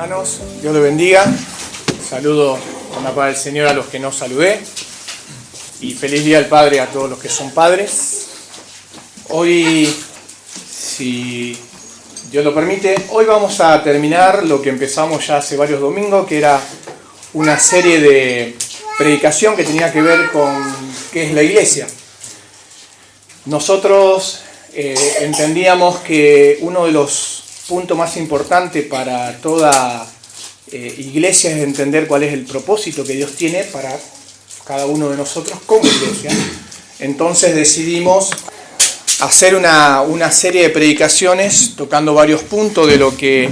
Hermanos, Dios los bendiga. Saludo con la paz del Señor a los que no saludé. Y feliz día al Padre a todos los que son padres. Hoy, si Dios lo permite, hoy vamos a terminar lo que empezamos ya hace varios domingos, que era una serie de predicación que tenía que ver con qué es la iglesia. Nosotros entendíamos que uno de los puntos más importantes para toda iglesia es entender cuál es el propósito que Dios tiene para cada uno de nosotros como iglesia. Entonces decidimos hacer una serie de predicaciones tocando varios puntos de lo que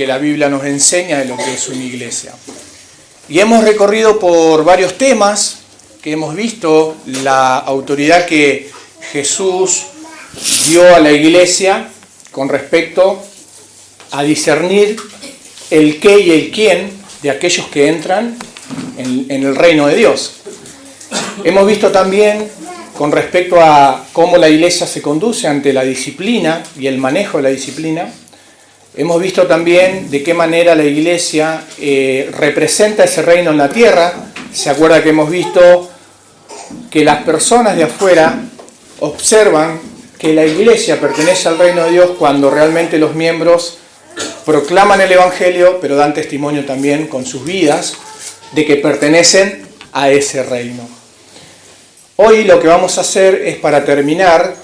la Biblia nos enseña de lo que es una iglesia. Y hemos recorrido por varios temas que hemos visto, la autoridad que Jesús dio a la iglesia con respecto a discernir el qué y el quién de aquellos que entran en el reino de Dios. Hemos visto también con respecto a cómo la iglesia se conduce ante la disciplina y el manejo de la disciplina. Hemos visto también de qué manera la iglesia representa ese reino en la tierra. Se acuerda que hemos visto que las personas de afuera observan que la iglesia pertenece al reino de Dios cuando realmente los miembros proclaman el Evangelio, pero dan testimonio también con sus vidas de que pertenecen a ese reino. Hoy lo que vamos a hacer es, para terminar,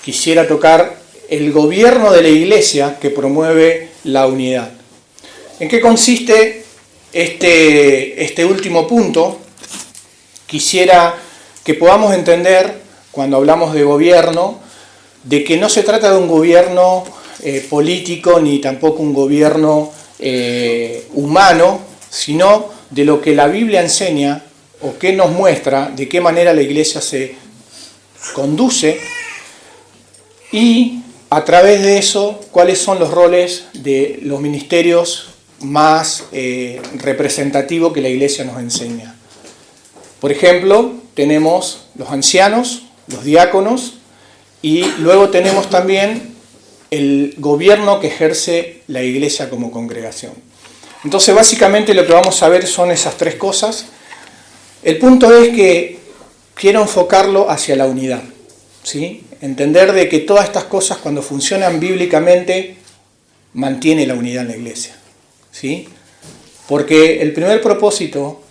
quisiera tocar el gobierno de la iglesia que promueve la unidad. ¿En qué consiste este último punto? Quisiera que podamos entender, cuando hablamos de gobierno, de que no se trata de un gobierno político ni tampoco un gobierno humano, sino de lo que la Biblia enseña o que nos muestra de qué manera la iglesia se conduce y a través de eso cuáles son los roles de los ministerios más representativos que la iglesia nos enseña. Por ejemplo, tenemos los ancianos, los diáconos, y luego tenemos también el gobierno que ejerce la iglesia como congregación. Entonces, básicamente lo que vamos a ver son esas tres cosas. El punto es que quiero enfocarlo hacia la unidad, ¿sí? Entender de que todas estas cosas, cuando funcionan bíblicamente, mantiene la unidad en la iglesia, ¿sí? Porque el primer propósito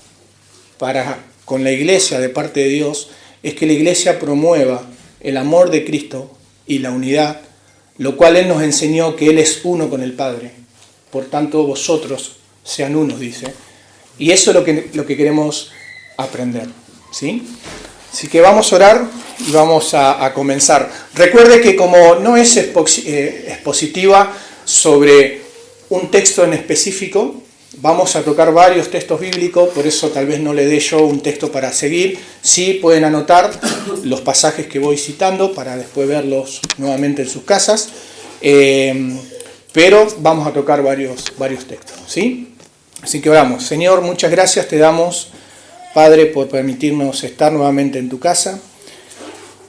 con la iglesia de parte de Dios es que la iglesia promueva el amor de Cristo y la unidad, lo cual Él nos enseñó que Él es uno con el Padre. Por tanto, vosotros sean unos, dice. Y eso es lo que queremos aprender, ¿sí? Así que vamos a orar y vamos a comenzar. Recuerde que como no es expositiva sobre un texto en específico, vamos a tocar varios textos bíblicos, por eso tal vez no le dé yo un texto para seguir. Sí pueden anotar los pasajes que voy citando para después verlos nuevamente en sus casas, pero vamos a tocar varios textos, ¿sí? Así que oramos. Señor, muchas gracias te damos, Padre, por permitirnos estar nuevamente en tu casa.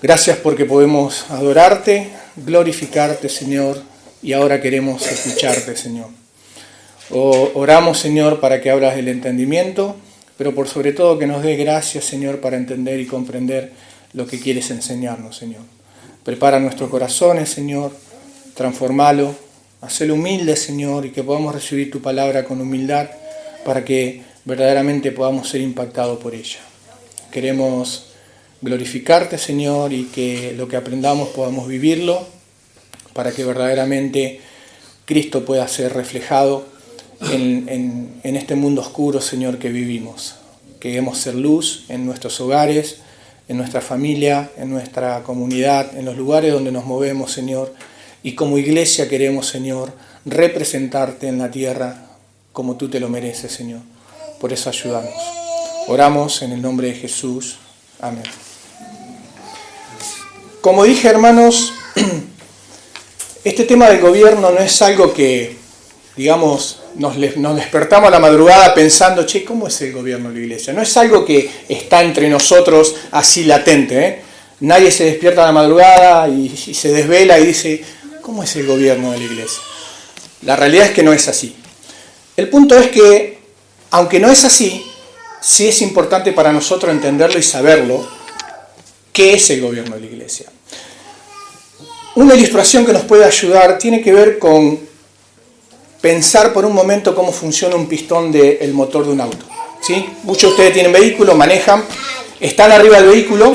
Gracias porque podemos adorarte, glorificarte, Señor, y ahora queremos escucharte, Señor. Oramos, Señor, para que abras el entendimiento, pero por sobre todo que nos des gracias, Señor, para entender y comprender lo que quieres enseñarnos, Señor. Prepara nuestros corazones, Señor, transformalo, hazlo humilde, Señor, y que podamos recibir tu palabra con humildad para que verdaderamente podamos ser impactados por ella. Queremos glorificarte, Señor, y que lo que aprendamos podamos vivirlo para que verdaderamente Cristo pueda ser reflejado en este mundo oscuro, Señor, que vivimos. Queremos ser luz en nuestros hogares, en nuestra familia, en nuestra comunidad, en los lugares donde nos movemos, Señor. Y como iglesia queremos, Señor, representarte en la tierra como tú te lo mereces, Señor. Por eso ayúdanos. Oramos en el nombre de Jesús. Amén. Como dije, hermanos, este tema del gobierno no es algo que, digamos, nos despertamos a la madrugada pensando, ¿cómo es el gobierno de la iglesia? No es algo que está entre nosotros así latente, ¿eh? Nadie se despierta a la madrugada y se desvela y dice, ¿cómo es el gobierno de la iglesia? La realidad es que no es así. El punto es que, aunque no es así, sí es importante para nosotros entenderlo y saberlo, qué es el gobierno de la iglesia. Una ilustración que nos puede ayudar tiene que ver con pensar por un momento cómo funciona un pistón del motor de un auto. ¿Sí? Muchos de ustedes tienen vehículo, manejan, están arriba del vehículo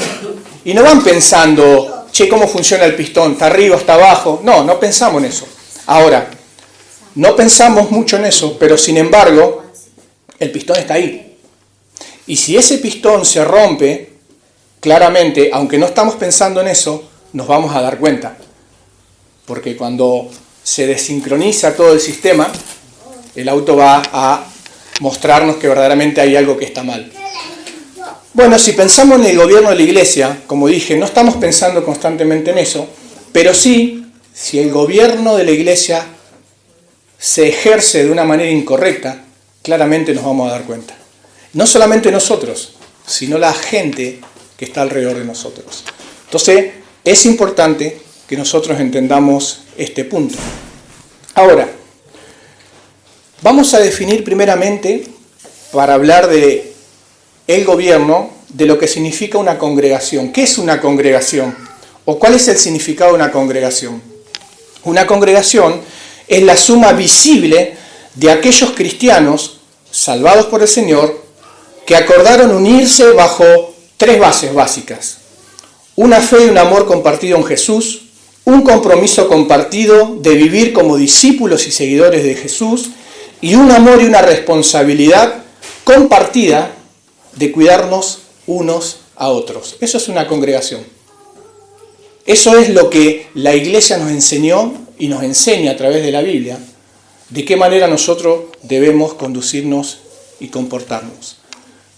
y no van pensando, che, ¿cómo funciona el pistón? ¿Está arriba, está abajo? No, no pensamos en eso. Ahora, no pensamos mucho en eso, pero sin embargo, el pistón está ahí. Y si ese pistón se rompe, claramente, aunque no estamos pensando en eso, nos vamos a dar cuenta. Porque cuando se desincroniza todo el sistema, el auto va a mostrarnos que verdaderamente hay algo que está mal. Bueno, si pensamos en el gobierno de la iglesia, como dije, no estamos pensando constantemente en eso, pero sí, si el gobierno de la iglesia se ejerce de una manera incorrecta, claramente nos vamos a dar cuenta. No solamente nosotros, sino la gente que está alrededor de nosotros. Entonces, es importante que nosotros entendamos este punto. Ahora, vamos a definir primeramente, para hablar de el gobierno, de lo que significa una congregación. ¿Qué es una congregación? ¿O cuál es el significado de una congregación? Una congregación es la suma visible de aquellos cristianos salvados por el Señor que acordaron unirse bajo tres bases básicas. Una fe y un amor compartido en Jesús, un compromiso compartido de vivir como discípulos y seguidores de Jesús, y un amor y una responsabilidad compartida de cuidarnos unos a otros. Eso es una congregación. Eso es lo que la iglesia nos enseñó y nos enseña a través de la Biblia, de qué manera nosotros debemos conducirnos y comportarnos.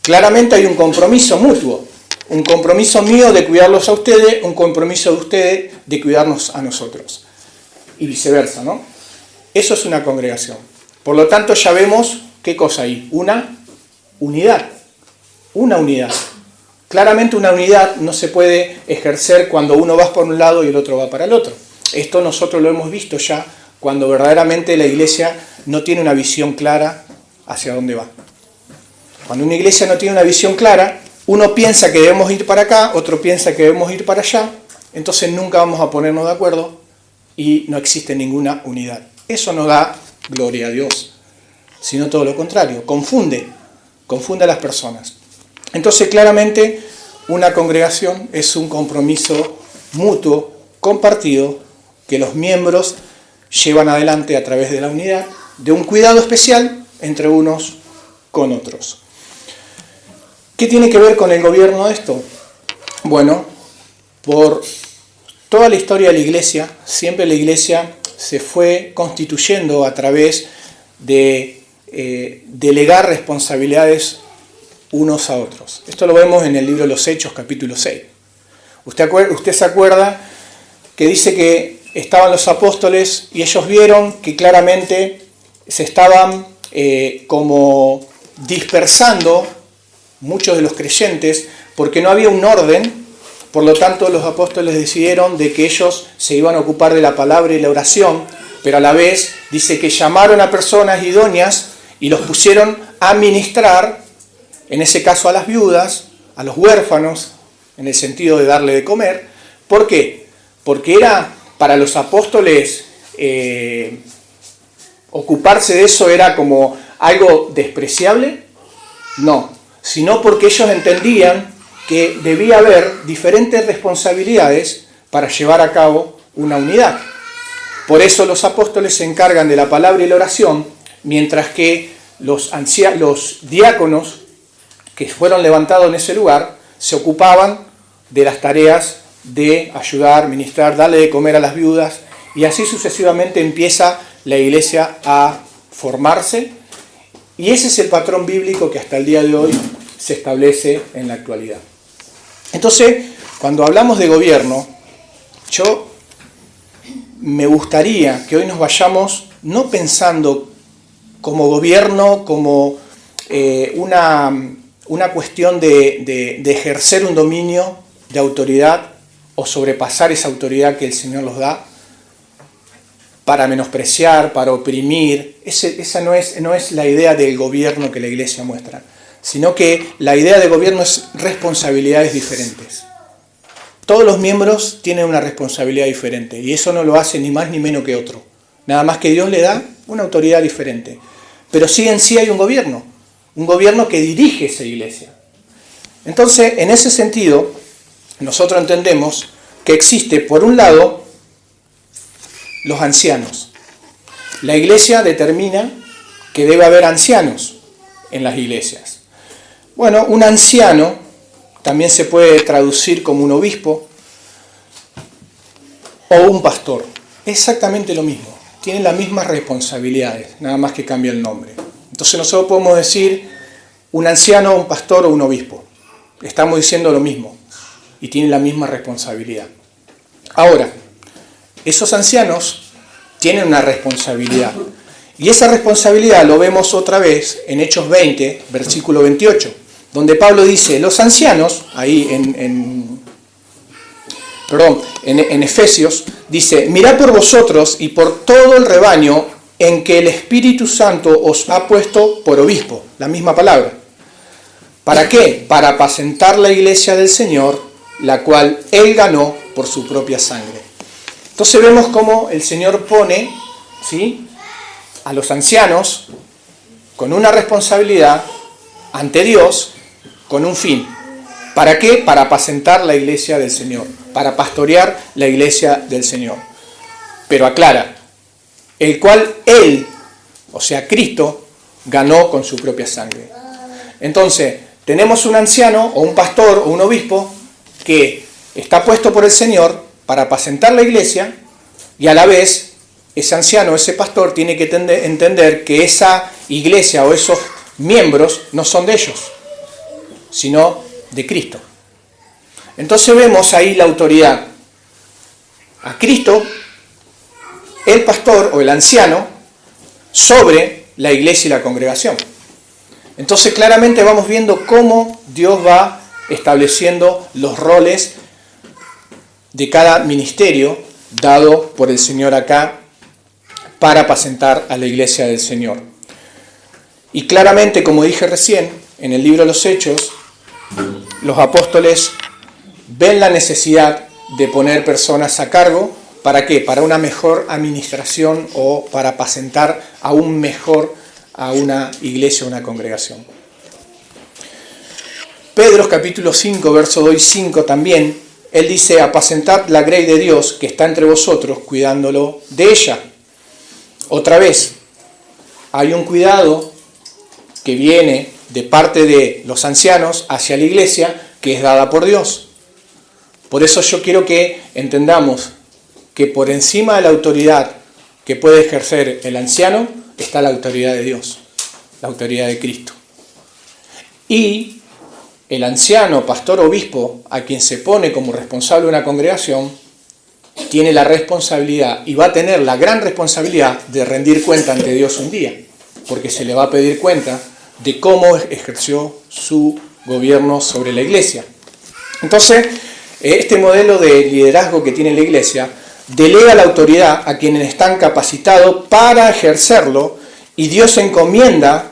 Claramente hay un compromiso mutuo, un compromiso mío de cuidarlos a ustedes, un compromiso de ustedes de cuidarnos a nosotros. Y viceversa, ¿no? Eso es una congregación. Por lo tanto, ya vemos qué cosa hay. Una unidad. Una unidad. Claramente una unidad no se puede ejercer cuando uno va por un lado y el otro va para el otro. Esto nosotros lo hemos visto ya cuando verdaderamente la iglesia no tiene una visión clara hacia dónde va. Cuando una iglesia no tiene una visión clara, uno piensa que debemos ir para acá, otro piensa que debemos ir para allá, entonces nunca vamos a ponernos de acuerdo y no existe ninguna unidad. Eso no da gloria a Dios, sino todo lo contrario, confunde a las personas. Entonces claramente una congregación es un compromiso mutuo, compartido, que los miembros llevan adelante a través de la unidad, de un cuidado especial entre unos con otros. ¿Qué tiene que ver con el gobierno esto? Bueno, por toda la historia de la iglesia, siempre la iglesia se fue constituyendo a través de delegar responsabilidades unos a otros. Esto lo vemos en el libro de los Hechos, capítulo 6. Usted se acuerda que dice que estaban los apóstoles y ellos vieron que claramente se estaban como dispersando muchos de los creyentes porque no había un orden. Por lo tanto, los apóstoles decidieron de que ellos se iban a ocupar de la palabra y la oración, pero a la vez dice que llamaron a personas idóneas y los pusieron a ministrar, en ese caso a las viudas, a los huérfanos, en el sentido de darle de comer. ¿Por qué? Porque era para los apóstoles ocuparse de eso era como algo despreciable. No, sino porque ellos entendían que debía haber diferentes responsabilidades para llevar a cabo una unidad. Por eso los apóstoles se encargan de la palabra y la oración, mientras que los diáconos que fueron levantados en ese lugar se ocupaban de las tareas de ayudar, ministrar, darle de comer a las viudas, y así sucesivamente empieza la iglesia a formarse, y ese es el patrón bíblico que hasta el día de hoy se establece en la actualidad. Entonces, cuando hablamos de gobierno, yo me gustaría que hoy nos vayamos no pensando como gobierno, como una cuestión de ejercer un dominio de autoridad o sobrepasar esa autoridad que el Señor nos da, para menospreciar, para oprimir. Esa no es la idea del gobierno que la Iglesia muestra, sino que la idea de gobierno es responsabilidades diferentes. Todos los miembros tienen una responsabilidad diferente y eso no lo hace ni más ni menos que otro. Nada más que Dios le da una autoridad diferente. Pero sí en sí hay un gobierno que dirige esa iglesia. Entonces, en ese sentido, nosotros entendemos que existe, por un lado, los ancianos. La iglesia determina que debe haber ancianos en las iglesias. Bueno, un anciano también se puede traducir como un obispo o un pastor. Exactamente lo mismo. Tienen las mismas responsabilidades, nada más que cambia el nombre. Entonces nosotros podemos decir un anciano, un pastor o un obispo. Estamos diciendo lo mismo y tienen la misma responsabilidad. Ahora, esos ancianos tienen una responsabilidad. Y esa responsabilidad lo vemos otra vez en Hechos 20, versículo 28, donde Pablo dice, los ancianos, ahí en Efesios, dice, mirad por vosotros y por todo el rebaño en que el Espíritu Santo os ha puesto por obispo, la misma palabra. ¿Para qué? Para apacentar la iglesia del Señor, la cual Él ganó por su propia sangre. Entonces vemos cómo el Señor pone, ¿sí?, a los ancianos con una responsabilidad ante Dios, con un fin. ¿Para qué? Para apacentar la iglesia del Señor, para pastorear la iglesia del Señor. Pero aclara, el cual Él, o sea Cristo, ganó con su propia sangre. Entonces, tenemos un anciano o un pastor o un obispo que está puesto por el Señor para apacentar la iglesia y a la vez ese anciano, ese pastor tiene que entender que esa iglesia o esos miembros no son de ellos, sino de Cristo. Entonces vemos ahí la autoridad. A Cristo, el pastor o el anciano, sobre la iglesia y la congregación. Entonces claramente vamos viendo cómo Dios va estableciendo los roles de cada ministerio dado por el Señor acá para apacentar a la iglesia del Señor. Y claramente, como dije recién, en el libro de los Hechos, los apóstoles ven la necesidad de poner personas a cargo. ¿Para qué? Para una mejor administración o para apacentar aún mejor a una iglesia o una congregación. Pedro capítulo 5, verso 2 y 5 también, él dice, apacentad la grey de Dios que está entre vosotros, cuidándolo de ella. Otra vez, hay un cuidado que viene de parte de los ancianos hacia la iglesia que es dada por Dios. Por eso yo quiero que entendamos que por encima de la autoridad que puede ejercer el anciano está la autoridad de Dios, la autoridad de Cristo. Y el anciano, pastor, obispo, a quien se pone como responsable de una congregación, tiene la responsabilidad y va a tener la gran responsabilidad de rendir cuenta ante Dios un día, porque se le va a pedir cuenta de cómo ejerció su gobierno sobre la iglesia. Entonces, este modelo de liderazgo que tiene la iglesia delega la autoridad a quienes están capacitados para ejercerlo y Dios encomienda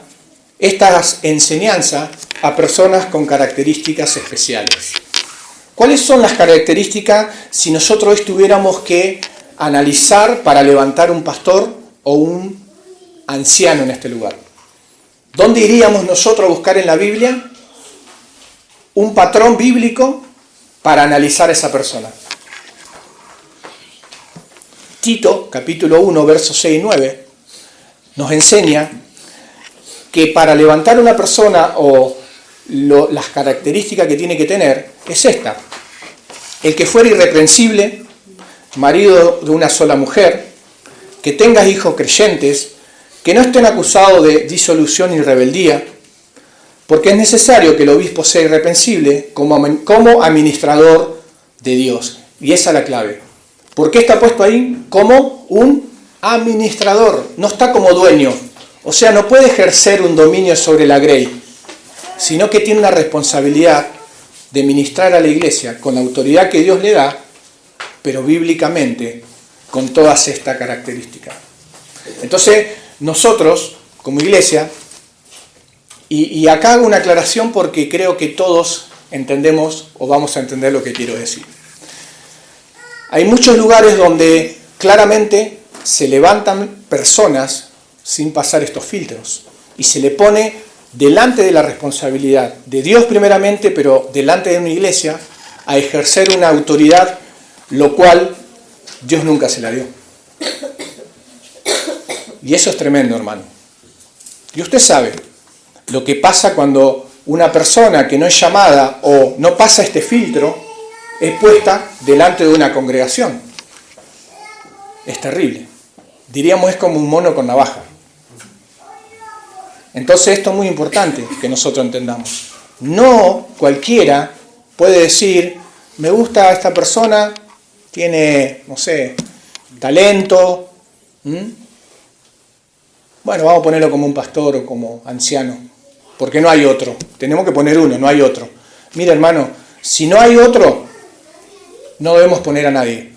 estas enseñanzas a personas con características especiales. ¿Cuáles son las características si nosotros hoy tuviéramos que analizar para levantar un pastor o un anciano en este lugar? ¿Dónde iríamos nosotros a buscar en la Biblia un patrón bíblico para analizar a esa persona? Tito, capítulo 1, versos 6 y 9, nos enseña que para levantar una persona o las características que tiene que tener es esta: el que fuera irreprensible, marido de una sola mujer, que tengas hijos creyentes, que no estén acusados de disolución y rebeldía, porque es necesario que el obispo sea irreprensible como administrador de Dios. Y esa es la clave. ¿Por qué está puesto ahí? Como un administrador, no está como dueño. O sea, no puede ejercer un dominio sobre la grey, sino que tiene una responsabilidad de ministrar a la iglesia con la autoridad que Dios le da, pero bíblicamente con todas estas características. Entonces, nosotros, como iglesia, y acá hago una aclaración porque creo que todos entendemos o vamos a entender lo que quiero decir. Hay muchos lugares donde claramente se levantan personas sin pasar estos filtros y se le pone delante de la responsabilidad de Dios primeramente, pero delante de una iglesia, a ejercer una autoridad, lo cual Dios nunca se la dio. Y eso es tremendo, hermano. Y usted sabe lo que pasa cuando una persona que no es llamada o no pasa este filtro es puesta delante de una congregación. Es terrible. Diríamos, es como un mono con navaja. Entonces esto es muy importante que nosotros entendamos. No cualquiera puede decir, me gusta esta persona, tiene, no sé, talento. Bueno, vamos a ponerlo como un pastor o como anciano, porque no hay otro. Tenemos que poner uno, no hay otro. Mira, hermano, si no hay otro, no debemos poner a nadie.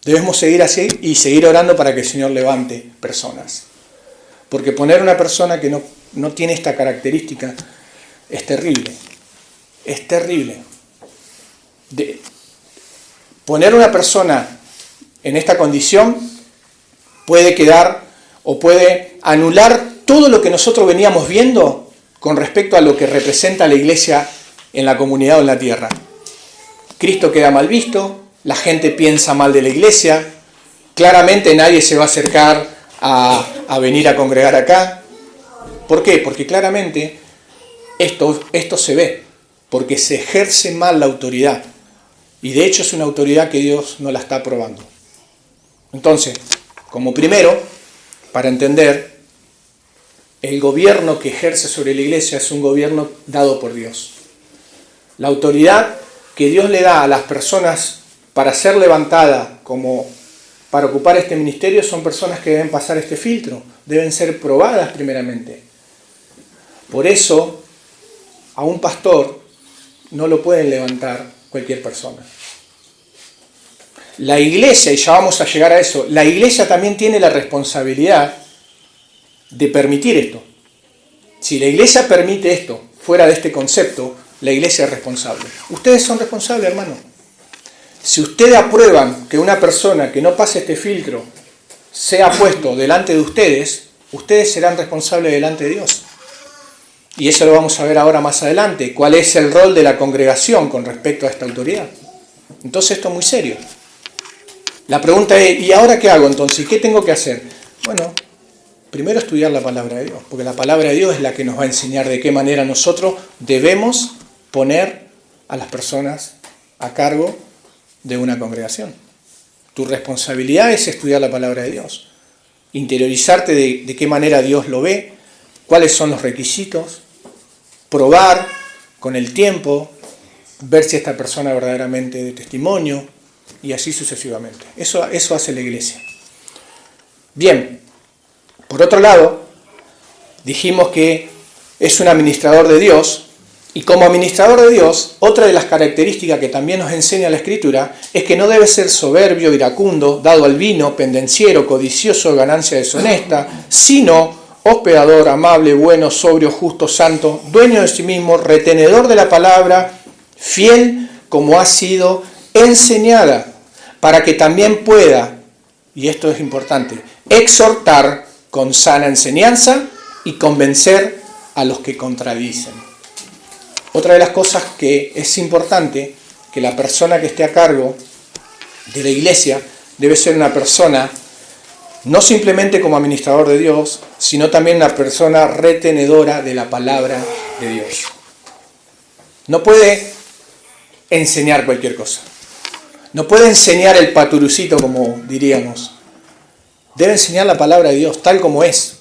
Debemos seguir así y seguir orando para que el Señor levante personas. Porque poner una persona que no tiene esta característica es terrible. Es terrible. Poner una persona en esta condición puede quedar o puede anular todo lo que nosotros veníamos viendo con respecto a lo que representa la iglesia en la comunidad o en la tierra. Cristo queda mal visto, la gente piensa mal de la iglesia, claramente nadie se va a acercar a venir a congregar acá. ¿Por qué? Porque claramente esto se ve, porque se ejerce mal la autoridad. Y de hecho es una autoridad que Dios no la está aprobando. Entonces, como primero, para entender, el gobierno que ejerce sobre la iglesia es un gobierno dado por Dios. La autoridad que Dios le da a las personas para ser levantada como para ocupar este ministerio son personas que deben pasar este filtro, deben ser probadas primeramente. Por eso, a un pastor no lo pueden levantar cualquier persona. La iglesia, y ya vamos a llegar a eso, la iglesia también tiene la responsabilidad de permitir esto. Si la iglesia permite esto, fuera de este concepto, la iglesia es responsable. Ustedes son responsables, hermano. Si ustedes aprueban que una persona que no pase este filtro sea puesto delante de ustedes, ustedes serán responsables delante de Dios. Y eso lo vamos a ver ahora más adelante, cuál es el rol de la congregación con respecto a esta autoridad. Entonces esto es muy serio. La pregunta es, ¿y ahora qué hago entonces? ¿Qué tengo que hacer? Bueno, primero estudiar la palabra de Dios, porque la palabra de Dios es la que nos va a enseñar de qué manera nosotros debemos poner a las personas a cargo de una congregación. Tu responsabilidad es estudiar la palabra de Dios, interiorizarte de qué manera Dios lo ve, cuáles son los requisitos, probar con el tiempo, ver si esta persona es verdaderamente de testimonio y así sucesivamente. Eso hace la iglesia. Bien, por otro lado, dijimos que es un administrador de Dios. Y como administrador de Dios, otra de las características que también nos enseña la Escritura es que no debe ser soberbio, iracundo, dado al vino, pendenciero, codicioso de ganancia deshonesta, sino hospedador, amable, bueno, sobrio, justo, santo, dueño de sí mismo, retenedor de la palabra, fiel como ha sido enseñada, para que también pueda, y esto es importante, exhortar con sana enseñanza y convencer a los que contradicen. Otra de las cosas que es importante, que la persona que esté a cargo de la iglesia debe ser una persona, no simplemente como administrador de Dios, sino también una persona retenedora de la palabra de Dios. No puede enseñar cualquier cosa. No puede enseñar el paturucito, como diríamos. Debe enseñar la palabra de Dios tal como es.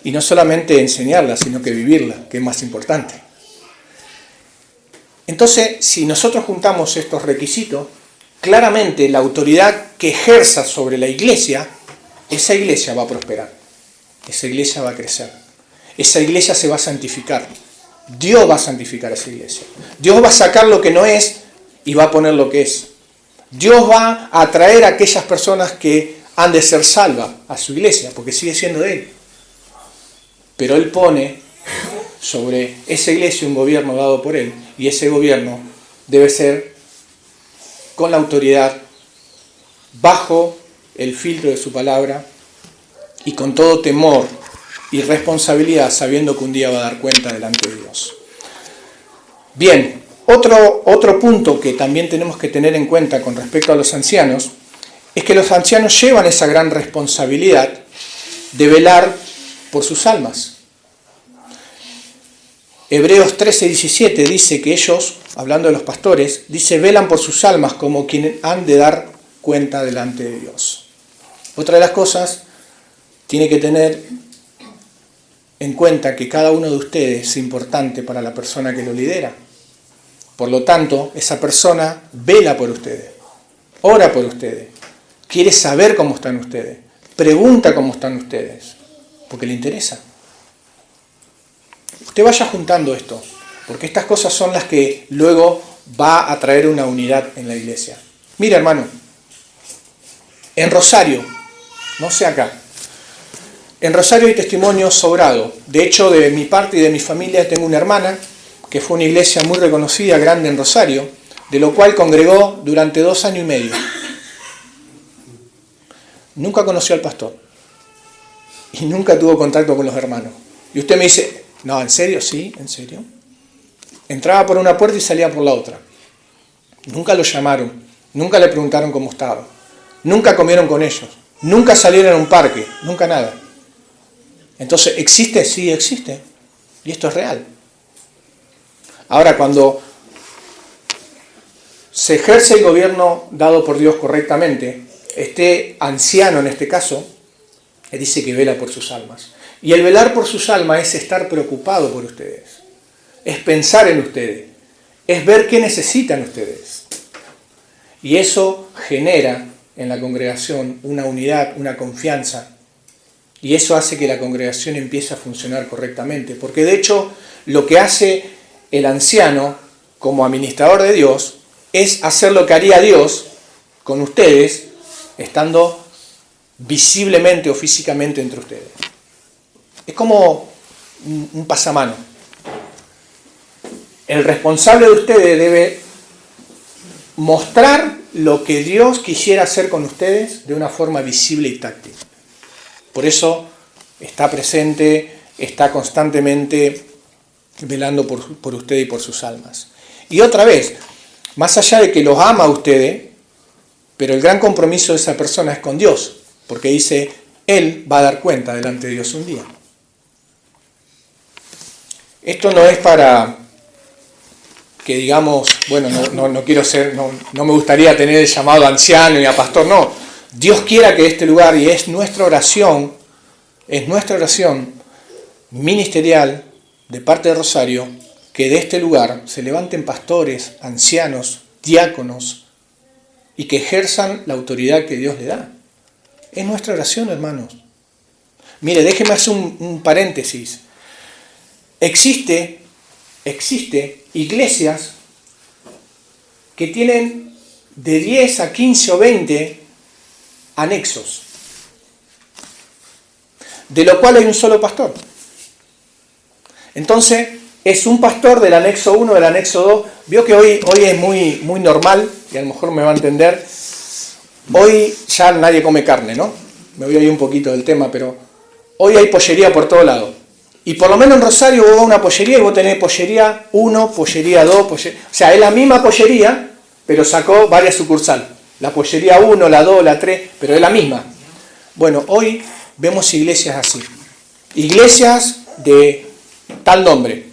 Y no solamente enseñarla, sino que vivirla, que es más importante. Entonces, si nosotros juntamos estos requisitos, claramente la autoridad que ejerza sobre la iglesia, esa iglesia va a prosperar. Esa iglesia va a crecer. Esa iglesia se va a santificar. Dios va a santificar esa iglesia. Dios va a sacar lo que no es y va a poner lo que es. Dios va a atraer a aquellas personas que han de ser salvas a su iglesia, porque sigue siendo de Él. Pero Él pone sobre esa iglesia un gobierno dado por Él, y ese gobierno debe ser con la autoridad, bajo el filtro de su palabra y con todo temor y responsabilidad, sabiendo que un día va a dar cuenta delante de Dios. Bien, otro punto que también tenemos que tener en cuenta con respecto a los ancianos es que los ancianos llevan esa gran responsabilidad de velar por sus almas. Hebreos 13:17 dice que ellos, hablando de los pastores, dice, velan por sus almas como quienes han de dar cuenta delante de Dios. Otra de las cosas, tiene que tener en cuenta que cada uno de ustedes es importante para la persona que lo lidera. Por lo tanto, esa persona vela por ustedes, ora por ustedes, quiere saber cómo están ustedes, pregunta cómo están ustedes, porque le interesa. Usted vaya juntando esto, porque estas cosas son las que luego va a traer una unidad en la iglesia. Mira, hermano, en Rosario, no sé acá, en Rosario hay testimonio sobrado. De hecho, de mi parte y de mi familia tengo una hermana que fue una iglesia muy reconocida, grande en Rosario, de lo cual congregó durante 2 años y medio. Nunca conoció al pastor y nunca tuvo contacto con los hermanos. Y usted me dice, no, ¿en serio? Sí, ¿en serio? Entraba por una puerta y salía por la otra. Nunca lo llamaron, nunca le preguntaron cómo estaba, nunca comieron con ellos, nunca salieron a un parque, nunca nada. Entonces, ¿existe? Sí, existe. Y esto es real. Ahora, cuando se ejerce el gobierno dado por Dios correctamente, este anciano en este caso, él dice que vela por sus almas. Y el velar por sus almas es estar preocupado por ustedes, es pensar en ustedes, es ver qué necesitan ustedes. Y eso genera en la congregación una unidad, una confianza. Y eso hace que la congregación empiece a funcionar correctamente. Porque de hecho, lo que hace el anciano como administrador de Dios es hacer lo que haría Dios con ustedes, estando visiblemente o físicamente entre ustedes. Es como un pasamano. El responsable de ustedes debe mostrar lo que Dios quisiera hacer con ustedes de una forma visible y táctil. Por eso está presente, está constantemente velando por usted y por sus almas. Y otra vez, más allá de que los ama a ustedes, pero el gran compromiso de esa persona es con Dios, porque dice, Él va a dar cuenta delante de Dios un día. Esto no es para que digamos, bueno, no quiero ser, no me gustaría tener el llamado anciano y a pastor, no. Dios quiera que este lugar, y es nuestra oración ministerial de parte de Rosario, que de este lugar se levanten pastores, ancianos, diáconos, y que ejerzan la autoridad que Dios le da. Es nuestra oración, hermanos. Mire, déjeme hacer un paréntesis. Existe iglesias que tienen de 10 a 15 o 20 anexos, de lo cual hay un solo pastor. Entonces, es un pastor del anexo 1, del anexo 2. Vio que hoy es muy normal, y a lo mejor me va a entender, hoy ya nadie come carne, ¿no? Me voy a ir un poquito del tema, pero hoy hay pollería por todo lado. Y por lo menos en Rosario vos vas a una pollería y vos tenés pollería 1, pollería 2, o sea, es la misma pollería, pero sacó varias sucursales. La pollería 1, la 2, la 3, pero es la misma. Bueno, hoy vemos iglesias así. Iglesias de tal nombre.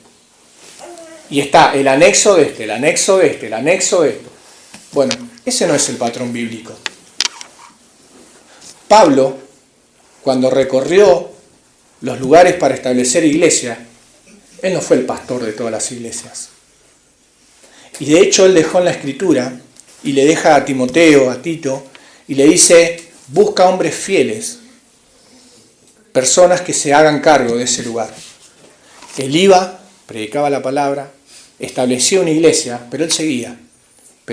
Y está el anexo de este, el anexo de este, el anexo de esto. Bueno, ese no es el patrón bíblico. Pablo, cuando recorrió los lugares para establecer iglesia, él no fue el pastor de todas las iglesias. Y de hecho él dejó en la escritura, y le deja a Timoteo, a Tito, y le dice, busca hombres fieles, personas que se hagan cargo de ese lugar. Él iba, predicaba la palabra, establecía una iglesia, pero él seguía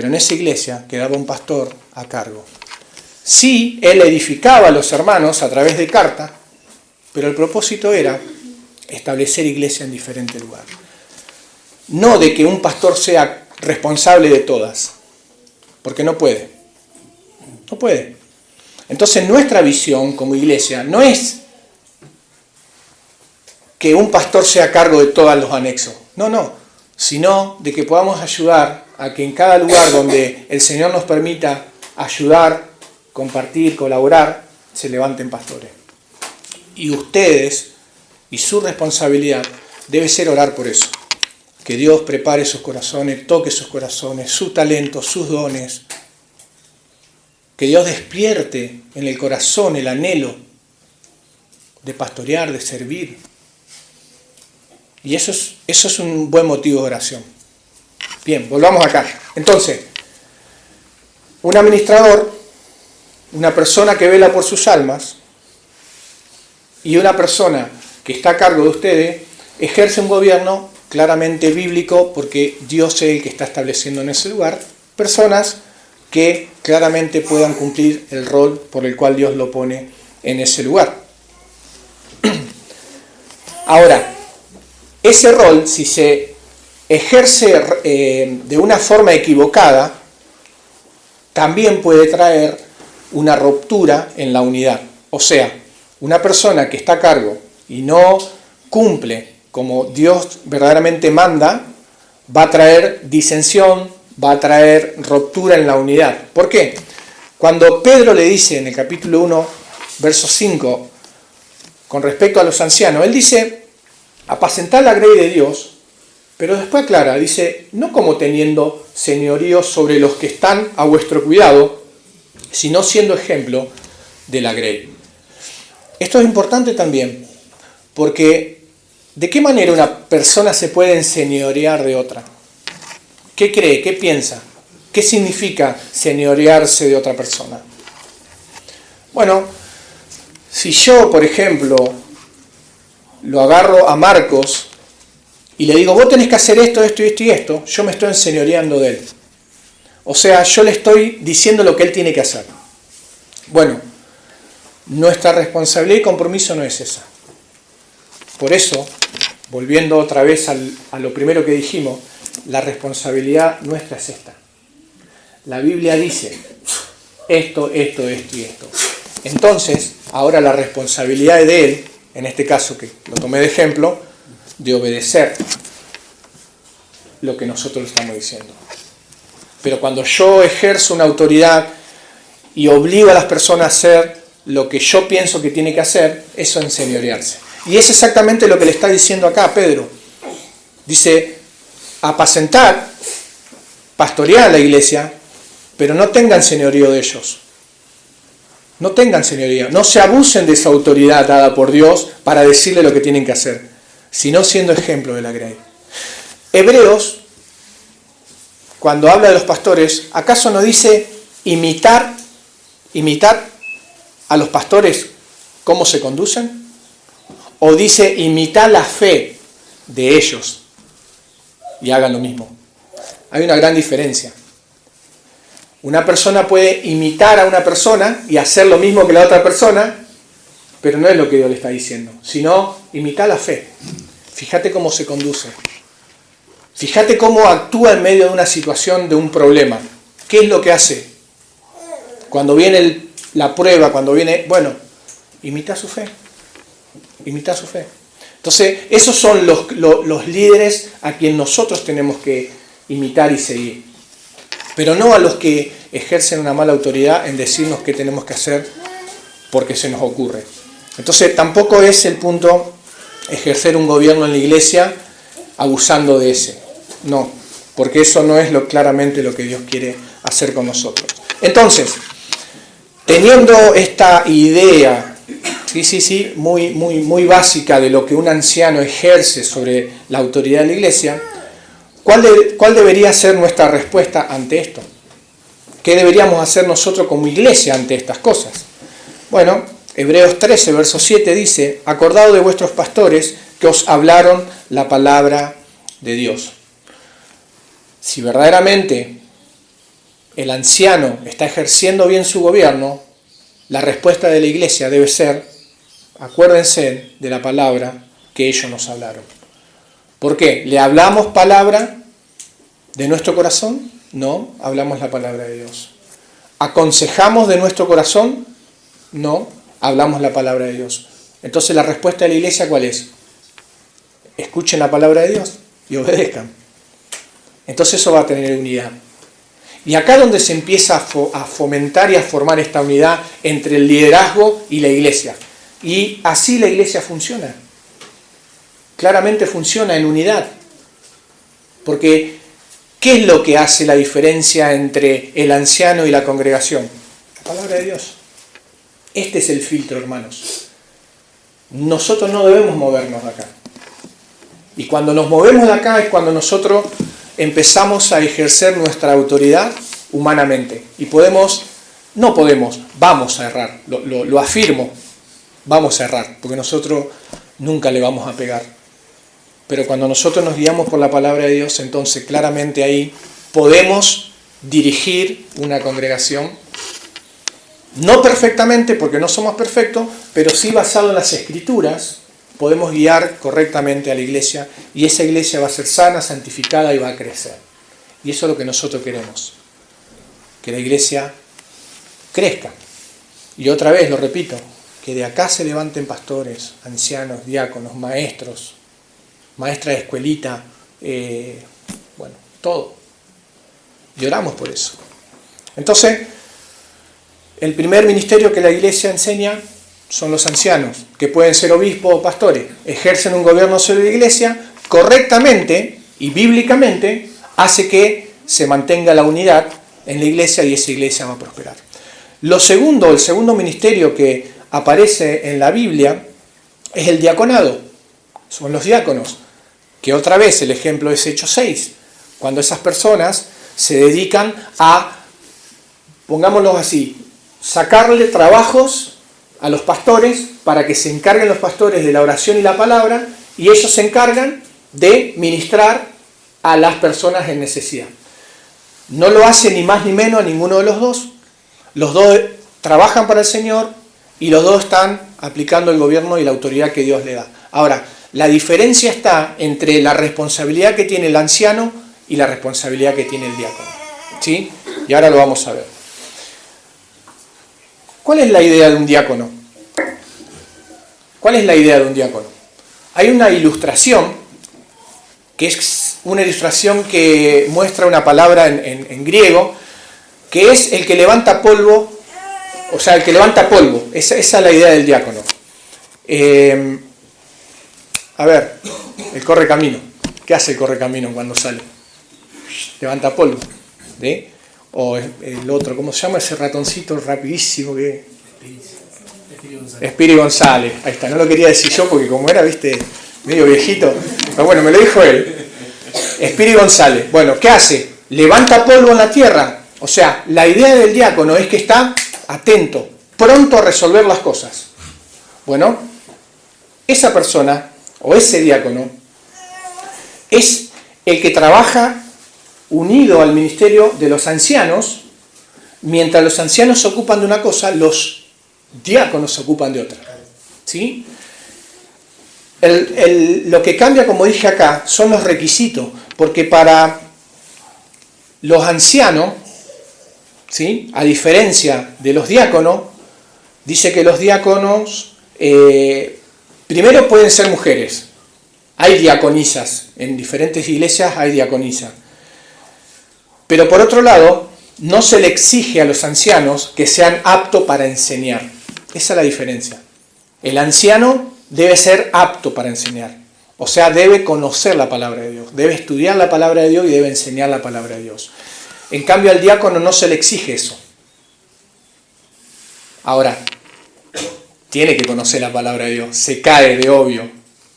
pero en esa iglesia quedaba un pastor a cargo. Sí, él edificaba a los hermanos a través de carta, pero el propósito era establecer iglesia en diferentes lugares. No de que un pastor sea responsable de todas, porque no puede. No puede. Entonces nuestra visión como iglesia no es que un pastor sea a cargo de todos los anexos. No, sino de que podamos ayudar a que en cada lugar donde el Señor nos permita ayudar, compartir, colaborar, se levanten pastores. Y ustedes, y su responsabilidad, debe ser orar por eso. Que Dios prepare sus corazones, toque sus corazones, sus talentos, sus dones. Que Dios despierte en el corazón el anhelo de pastorear, de servir. Y eso es un buen motivo de oración. Bien, volvamos acá. Entonces, un administrador, una persona que vela por sus almas, y una persona que está a cargo de ustedes, ejerce un gobierno claramente bíblico, porque Dios es el que está estableciendo en ese lugar personas que claramente puedan cumplir el rol por el cual Dios lo pone en ese lugar. Ahora, ese rol, si se ejerce de una forma equivocada, también puede traer una ruptura en la unidad. O sea, una persona que está a cargo y no cumple como Dios verdaderamente manda, va a traer disensión, va a traer ruptura en la unidad. ¿Por qué? Cuando Pedro le dice en el capítulo 1, verso 5, con respecto a los ancianos, él dice: apacentad la grey de Dios, pero después aclara, dice, no como teniendo señorío sobre los que están a vuestro cuidado, sino siendo ejemplo de la grey. Esto es importante también, porque ¿de qué manera una persona se puede enseñorear de otra? ¿Qué cree? ¿Qué piensa? ¿Qué significa señorearse de otra persona? Bueno, si yo, por ejemplo, lo agarro a Marcos y le digo, vos tenés que hacer esto, esto y esto y esto, yo me estoy enseñoreando de él. O sea, yo le estoy diciendo lo que él tiene que hacer. Bueno, nuestra responsabilidad y compromiso no es esa. Por eso, volviendo otra vez a lo primero que dijimos, la responsabilidad nuestra es esta. La Biblia dice esto, esto, esto y esto. Entonces, ahora la responsabilidad es de él, en este caso que lo tomé de ejemplo, de obedecer lo que nosotros le estamos diciendo. Pero cuando yo ejerzo una autoridad y obligo a las personas a hacer lo que yo pienso que tiene que hacer, eso es enseñorearse. Y es exactamente lo que le está diciendo acá a Pedro. Dice, apacentar, pastorear la iglesia, pero no tengan señorío de ellos. No tengan señoría, no se abusen de esa autoridad dada por Dios para decirle lo que tienen que hacer, sino siendo ejemplo de la grey. Hebreos, cuando habla de los pastores, ¿acaso no dice imitar a los pastores cómo se conducen? ¿O dice imitar la fe de ellos y hagan lo mismo? Hay una gran diferencia. Una persona puede imitar a una persona y hacer lo mismo que la otra persona, pero no es lo que Dios le está diciendo, sino imitar la fe. Fíjate cómo se conduce. Fíjate cómo actúa en medio de una situación, de un problema. ¿Qué es lo que hace? Cuando viene la prueba, cuando viene... Bueno, imita su fe. Imita su fe. Entonces, esos son los líderes a quien nosotros tenemos que imitar y seguir. Pero no a los que ejercen una mala autoridad en decirnos qué tenemos que hacer porque se nos ocurre. Entonces tampoco es el punto ejercer un gobierno en la iglesia abusando de ese. No, porque eso no es claramente lo que Dios quiere hacer con nosotros. Entonces, teniendo esta idea, muy básica de lo que un anciano ejerce sobre la autoridad de la iglesia, ¿cuál debería ser nuestra respuesta ante esto? ¿Qué deberíamos hacer nosotros como iglesia ante estas cosas? Bueno, Hebreos 13, verso 7 dice, acordaos de vuestros pastores que os hablaron la palabra de Dios. Si verdaderamente el anciano está ejerciendo bien su gobierno, la respuesta de la iglesia debe ser: acuérdense de la palabra que ellos nos hablaron. ¿Por qué? ¿Le hablamos palabra de nuestro corazón? No, hablamos la palabra de Dios. ¿Aconsejamos de nuestro corazón? No, hablamos la palabra de Dios. Entonces la respuesta de la iglesia, ¿cuál es? Escuchen la palabra de Dios y obedezcan. Entonces eso va a tener unidad. Y acá donde se empieza a fomentar y a formar esta unidad entre el liderazgo y la iglesia. Y así la iglesia funciona. Claramente funciona en unidad. Porque, ¿qué es lo que hace la diferencia entre el anciano y la congregación? La palabra de Dios. Este es el filtro, hermanos. Nosotros no debemos movernos de acá. Y cuando nos movemos de acá es cuando nosotros empezamos a ejercer nuestra autoridad humanamente. Y vamos a errar. Lo afirmo, vamos a errar, porque nosotros nunca le vamos a pegar. Pero cuando nosotros nos guiamos por la palabra de Dios, entonces claramente ahí podemos dirigir una congregación. No perfectamente, porque no somos perfectos, pero sí basado en las Escrituras, podemos guiar correctamente a la iglesia, y esa iglesia va a ser sana, santificada y va a crecer. Y eso es lo que nosotros queremos, que la iglesia crezca. Y otra vez, lo repito, que de acá se levanten pastores, ancianos, diáconos, maestros, maestras de escuelita, todo. Y oramos por eso. Entonces, el primer ministerio que la iglesia enseña son los ancianos, que pueden ser obispos o pastores. Ejercen un gobierno sobre la iglesia correctamente y bíblicamente, hace que se mantenga la unidad en la iglesia y esa iglesia va a prosperar. El segundo ministerio que aparece en la Biblia es el diaconado. Son los diáconos, que otra vez el ejemplo es Hechos 6, cuando esas personas se dedican a, pongámoslo así, sacarle trabajos a los pastores para que se encarguen los pastores de la oración y la palabra, y ellos se encargan de ministrar a las personas en necesidad. No lo hace ni más ni menos a ninguno de los dos. Los dos trabajan para el Señor y los dos están aplicando el gobierno y la autoridad que Dios le da. Ahora, la diferencia está entre la responsabilidad que tiene el anciano y la responsabilidad que tiene el diácono. ¿Sí? Y ahora lo vamos a ver. ¿Cuál es la idea de un diácono? ¿Cuál es la idea de un diácono? Hay una ilustración, que es una ilustración que muestra una palabra en griego, que es el que levanta polvo, o sea, el que levanta polvo. Esa es la idea del diácono. El correcamino. ¿Qué hace el correcamino cuando sale? Levanta polvo. ¿Sí? O el otro, ¿cómo se llama ese ratoncito rapidísimo que? Espiri González. Ahí está, no lo quería decir yo porque como era, medio viejito. Pero bueno, me lo dijo él. Espiri González. Bueno, ¿qué hace? Levanta polvo en la tierra. O sea, la idea del diácono es que está atento, pronto a resolver las cosas. Bueno, esa persona o ese diácono es el que trabaja unido al ministerio de los ancianos. Mientras los ancianos se ocupan de una cosa, los diáconos se ocupan de otra. ¿Sí? Lo que cambia, como dije acá, son los requisitos, porque para los ancianos, ¿sí?, a diferencia de los diáconos, dice que los diáconos primero pueden ser mujeres. Hay diaconisas, en diferentes iglesias hay diaconisas. Pero por otro lado, no se le exige a los ancianos que sean aptos para enseñar. Esa es la diferencia. El anciano debe ser apto para enseñar. O sea, debe conocer la palabra de Dios, debe estudiar la palabra de Dios y debe enseñar la palabra de Dios. En cambio, al diácono no se le exige eso. Ahora, tiene que conocer la palabra de Dios, se cae de obvio,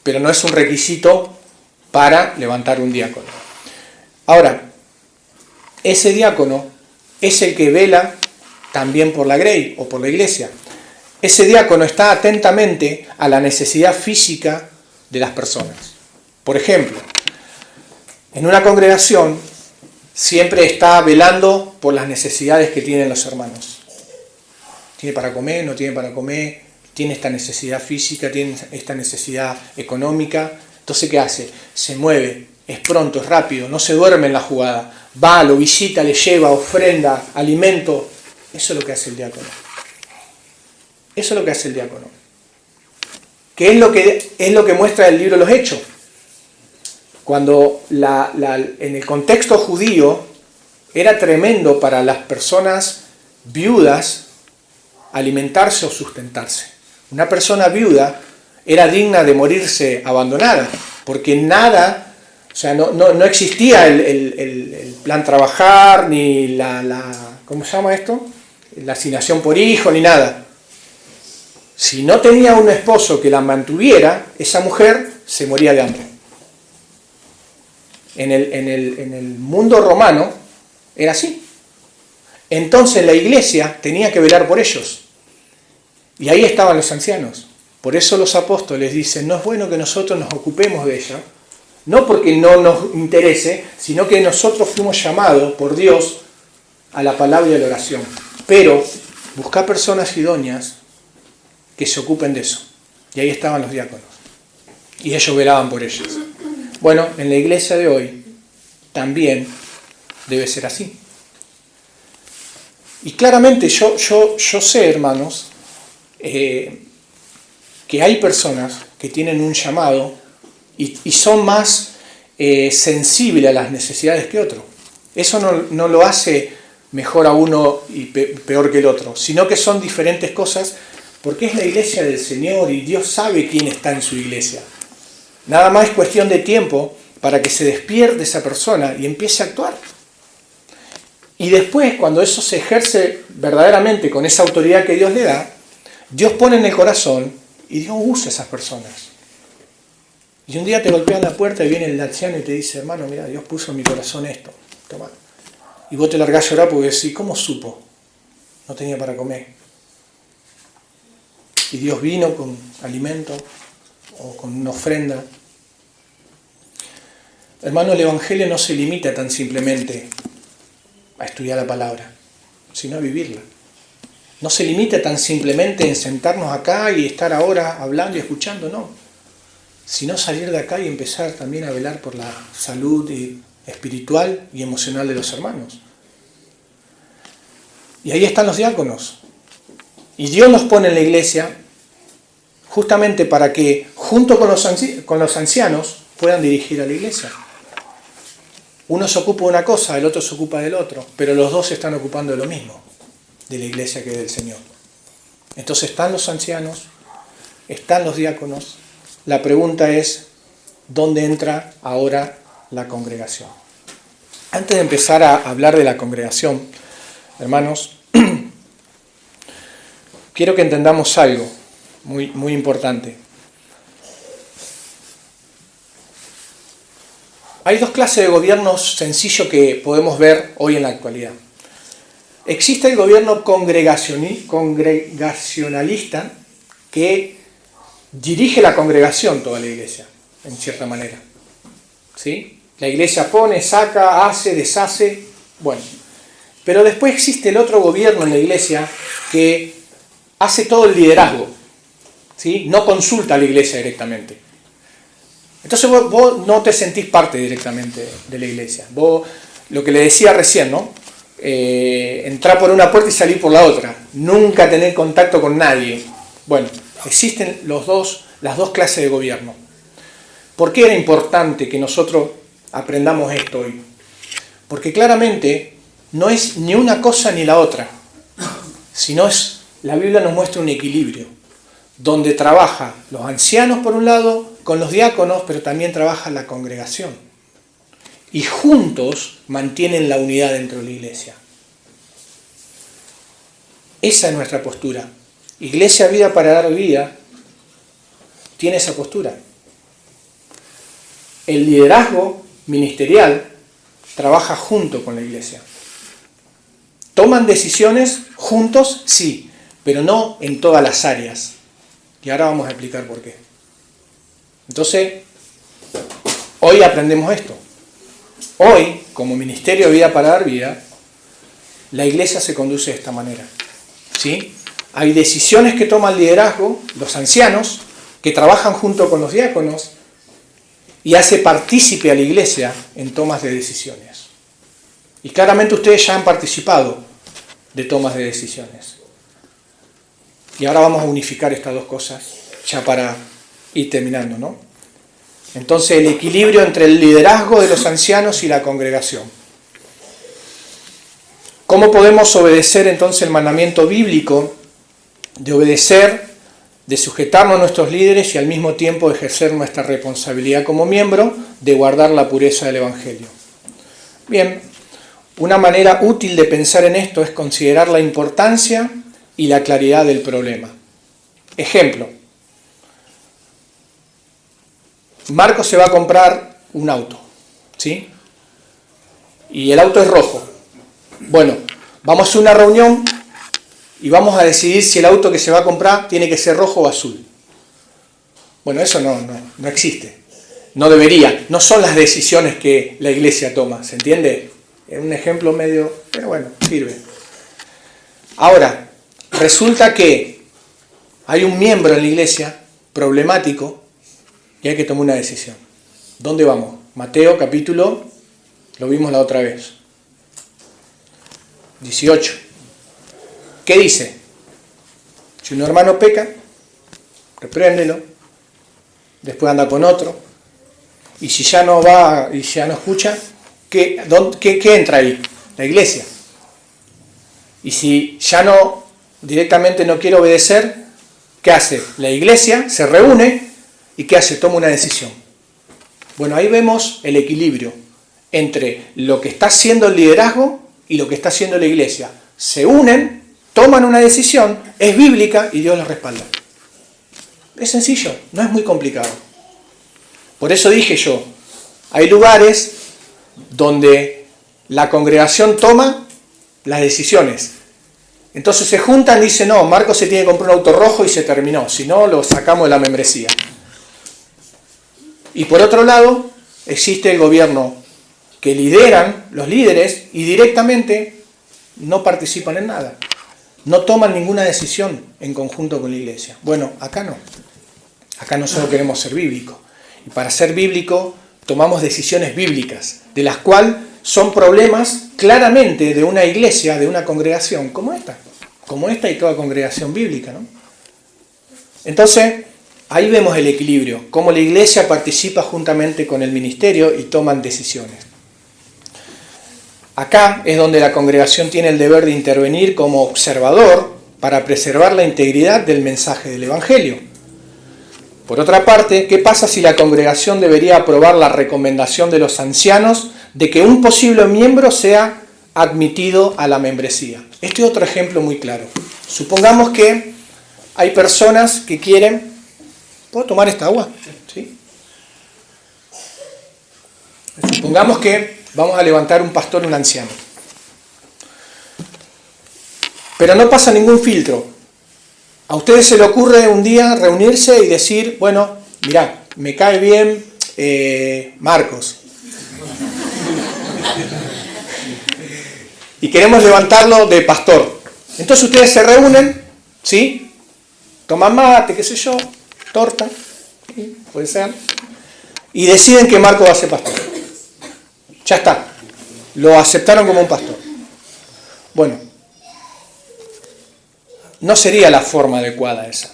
pero no es un requisito para levantar un diácono. Ahora, ese diácono es el que vela también por la grey o por la iglesia. Ese diácono está atentamente a la necesidad física de las personas. Por ejemplo, en una congregación siempre está velando por las necesidades que tienen los hermanos. ¿Tiene para comer? ¿No tiene para comer? ¿Tiene esta necesidad física? ¿Tiene esta necesidad económica? Entonces, ¿qué hace? Se mueve, es pronto, es rápido, no se duerme en la jugada. Va, lo visita, le lleva ofrenda, alimento. Eso es lo que hace el diácono. Eso es lo que hace el diácono. ¿Qué es lo que muestra el libro de los Hechos? Cuando en el contexto judío era tremendo para las personas viudas alimentarse o sustentarse. Una persona viuda era digna de morirse abandonada, porque nada, o sea, no existía el plan trabajar, ni ¿cómo se llama esto? La asignación por hijo, ni nada. Si no tenía un esposo que la mantuviera, esa mujer se moría de hambre. En el mundo romano era así. Entonces la iglesia tenía que velar por ellos. Y ahí estaban los ancianos. Por eso los apóstoles dicen, no es bueno que nosotros nos ocupemos de ella, no porque no nos interese, sino que nosotros fuimos llamados por Dios a la palabra y a la oración. Pero buscar personas idóneas que se ocupen de eso. Y ahí estaban los diáconos. Y ellos velaban por ellos. Bueno, en la iglesia de hoy también debe ser así. Y claramente yo sé, hermanos, que hay personas que tienen un llamado y son más sensibles a las necesidades que otros. Eso no lo hace mejor a uno y peor que el otro, sino que son diferentes cosas, porque es la iglesia del Señor y Dios sabe quién está en su iglesia. Nada más es cuestión de tiempo para que se despierte esa persona y empiece a actuar. Y después, cuando eso se ejerce verdaderamente con esa autoridad que Dios le da, Dios pone en el corazón y Dios usa a esas personas. Y un día te golpean la puerta y viene el anciano y te dice, hermano, mira, Dios puso en mi corazón esto, toma. Y vos te largás a llorar porque decís, ¿cómo supo? No tenía para comer. Y Dios vino con alimento o con una ofrenda. Hermano, el Evangelio no se limita tan simplemente a estudiar la palabra, sino a vivirla. No se limita tan simplemente en sentarnos acá y estar ahora hablando y escuchando, no. Sino salir de acá y empezar también a velar por la salud espiritual y emocional de los hermanos. Y ahí están los diáconos. Y Dios los pone en la iglesia justamente para que, junto con los ancianos, puedan dirigir a la iglesia. Uno se ocupa de una cosa, el otro se ocupa del otro, pero los dos se están ocupando de lo mismo, de la iglesia que es del Señor. Entonces están los ancianos, están los diáconos. La pregunta es, ¿dónde entra ahora la congregación? Antes de empezar a hablar de la congregación, hermanos, quiero que entendamos algo muy, muy importante. Hay dos clases de gobiernos sencillos que podemos ver hoy en la actualidad. Existe el gobierno congregacionalista que dirige la congregación, toda la iglesia, en cierta manera. ¿Sí? La iglesia pone, saca, hace, deshace. Bueno, pero después existe el otro gobierno en la iglesia que hace todo el liderazgo. ¿Sí? No consulta a la iglesia directamente. Entonces vos no te sentís parte directamente de la iglesia. Vos, lo que le decía recién, ¿no? Entrar por una puerta y salir por la otra. Nunca tener contacto con nadie. Bueno, existen las dos clases de gobierno. ¿Por qué era importante que nosotros aprendamos esto hoy? Porque claramente no es ni una cosa ni la otra, sino la Biblia nos muestra un equilibrio, donde trabaja los ancianos por un lado, con los diáconos, pero también trabaja la congregación. Y juntos mantienen la unidad dentro de la iglesia. Esa es nuestra postura. Iglesia Vida para Dar Vida tiene esa postura. El liderazgo ministerial trabaja junto con la iglesia. ¿Toman decisiones juntos? Sí, pero no en todas las áreas. Y ahora vamos a explicar por qué. Entonces, hoy aprendemos esto. hoy, como Ministerio de Vida para Dar Vida, la iglesia se conduce de esta manera, ¿sí? Hay decisiones que toma el liderazgo, los ancianos, que trabajan junto con los diáconos y hace partícipe a la iglesia en tomas de decisiones. Y claramente ustedes ya han participado de tomas de decisiones. Y ahora vamos a unificar estas dos cosas, ya para ir terminando, ¿no? Entonces, el equilibrio entre el liderazgo de los ancianos y la congregación. ¿Cómo podemos obedecer entonces el mandamiento bíblico de obedecer, de sujetarnos a nuestros líderes y al mismo tiempo ejercer nuestra responsabilidad como miembro de guardar la pureza del Evangelio? Bien, una manera útil de pensar en esto es considerar la importancia y la claridad del problema. Ejemplo, Marcos se va a comprar un auto, ¿sí? Y el auto es rojo. Bueno, vamos a hacer una reunión y vamos a decidir si el auto que se va a comprar tiene que ser rojo o azul. Bueno, eso no existe. No debería. No son las decisiones que la iglesia toma, ¿se entiende? Es un ejemplo medio, pero bueno, sirve. Ahora, resulta que hay un miembro en la iglesia problemático y hay que tomar una decisión. ¿Dónde vamos? Mateo capítulo, lo vimos la otra vez, 18. ¿Qué dice? Si un hermano peca, repréndelo, después anda con otro, y si ya no va y ya no escucha, ¿qué entra ahí? La iglesia. Y si ya no, directamente no quiere obedecer, ¿qué hace? La iglesia se reúne y ¿qué hace? Toma una decisión. Bueno, ahí vemos el equilibrio entre lo que está haciendo el liderazgo y lo que está haciendo la iglesia. Se unen, toman una decisión, es bíblica y Dios los respalda. Es sencillo, no es muy complicado. Por eso dije yo, hay lugares donde la congregación toma las decisiones. Entonces se juntan y dicen, no, Marcos se tiene que comprar un auto rojo y se terminó, si no lo sacamos de la membresía. Y por otro lado, existe el gobierno que lideran los líderes y directamente no participan en nada. No toman ninguna decisión en conjunto con la iglesia. Bueno, acá no. Acá nosotros queremos ser bíblicos. Y para ser bíblico tomamos decisiones bíblicas, de las cuales son problemas claramente de una iglesia, de una congregación como esta y toda congregación bíblica, ¿no? Entonces, ahí vemos el equilibrio, cómo la iglesia participa juntamente con el ministerio y toman decisiones. Acá es donde la congregación tiene el deber de intervenir como observador para preservar la integridad del mensaje del Evangelio. Por otra parte, ¿qué pasa si la congregación debería aprobar la recomendación de los ancianos de que un posible miembro sea admitido a la membresía? Este es otro ejemplo muy claro. Supongamos que hay personas que quieren... ¿Puedo tomar esta agua? ¿Sí? Supongamos que vamos a levantar un pastor, un anciano. Pero no pasa ningún filtro. A ustedes se le ocurre un día reunirse y decir, bueno, mirá, me cae bien Marcos. Y queremos levantarlo de pastor. Entonces ustedes se reúnen, ¿sí? Toman mate, qué sé yo, torta, ¿sí? Puede ser. Y deciden que Marcos va a ser pastor. Ya está. Lo aceptaron como un pastor. Bueno, no sería la forma adecuada esa.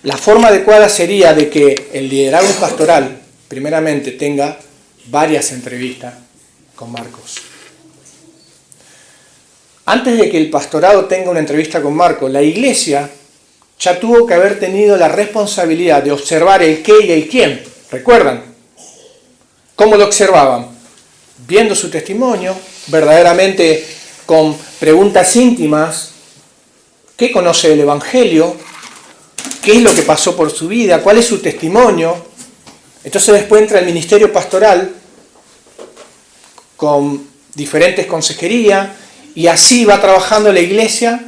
La forma adecuada sería de que el liderazgo pastoral, primeramente, tenga varias entrevistas con Marcos. Antes de que el pastorado tenga una entrevista con Marcos, la iglesia ya tuvo que haber tenido la responsabilidad de observar el qué y el quién. ¿Recuerdan? ¿Cómo lo observaban? Viendo su testimonio, verdaderamente con preguntas íntimas. ¿Qué conoce del Evangelio? ¿Qué es lo que pasó por su vida? ¿Cuál es su testimonio? Entonces después entra el ministerio pastoral con diferentes consejerías y así va trabajando la iglesia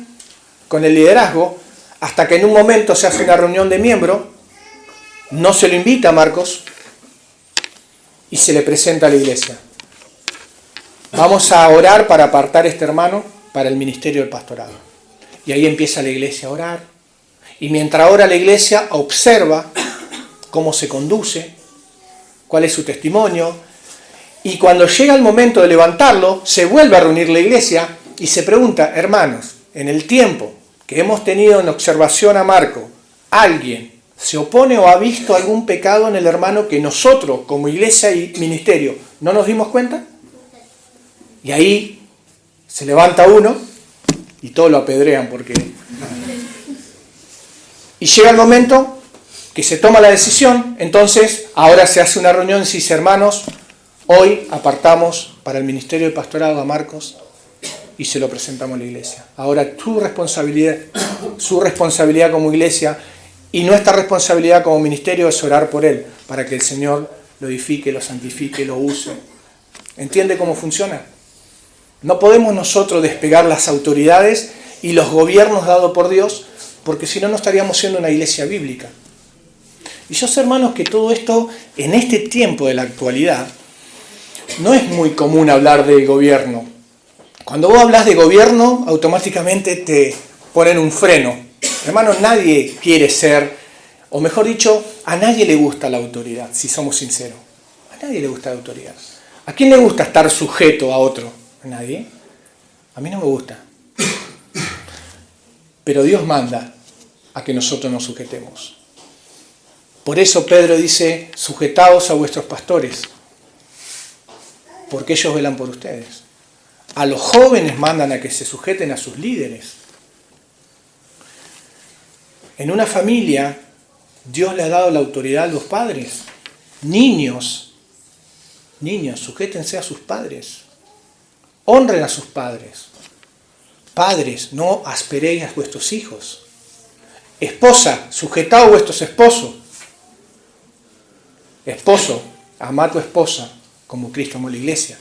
con el liderazgo hasta que en un momento se hace una reunión de miembros, no se lo invita a Marcos y se le presenta a la iglesia. vamos a orar para apartar a este hermano para el ministerio del pastorado. Y ahí empieza la iglesia a orar. Y mientras ora la iglesia, observa cómo se conduce, cuál es su testimonio. Y cuando llega el momento de levantarlo, se vuelve a reunir la iglesia y se pregunta, hermanos, en el tiempo que hemos tenido en observación a Marco, ¿alguien se opone o ha visto algún pecado en el hermano que nosotros, como iglesia y ministerio, no nos dimos cuenta? Y ahí se levanta uno y todos lo apedrean porque... Y llega el momento que se toma la decisión, entonces ahora se hace una reunión y se dice, hermanos, hoy apartamos para el ministerio de pastorado a Marcos y se lo presentamos a la iglesia. Ahora su responsabilidad como iglesia y nuestra responsabilidad como ministerio es orar por él, para que el Señor lo edifique, lo santifique, lo use. ¿Entiende cómo funciona? No podemos nosotros despegar las autoridades y los gobiernos dados por Dios, porque si no, no estaríamos siendo una iglesia bíblica. Y yo sé, hermanos, que todo esto, en este tiempo de la actualidad, no es muy común hablar de gobierno. Cuando vos hablas de gobierno, automáticamente te ponen un freno. Hermanos, nadie quiere ser, o mejor dicho, a nadie le gusta la autoridad, si somos sinceros. A nadie le gusta la autoridad. ¿A quién le gusta estar sujeto a otro? ¿A nadie? A mí no me gusta. Pero Dios manda a que nosotros nos sujetemos. Por eso Pedro dice, sujetaos a vuestros pastores, porque ellos velan por ustedes. A los jóvenes mandan a que se sujeten a sus líderes. En una familia, Dios le ha dado la autoridad a los padres. Niños, sujétense a sus padres. Honren a sus padres. Padres, no asperéis a vuestros hijos. Esposa, sujetaos a vuestros esposos. Esposo, ama a tu esposa como Cristo amó la iglesia.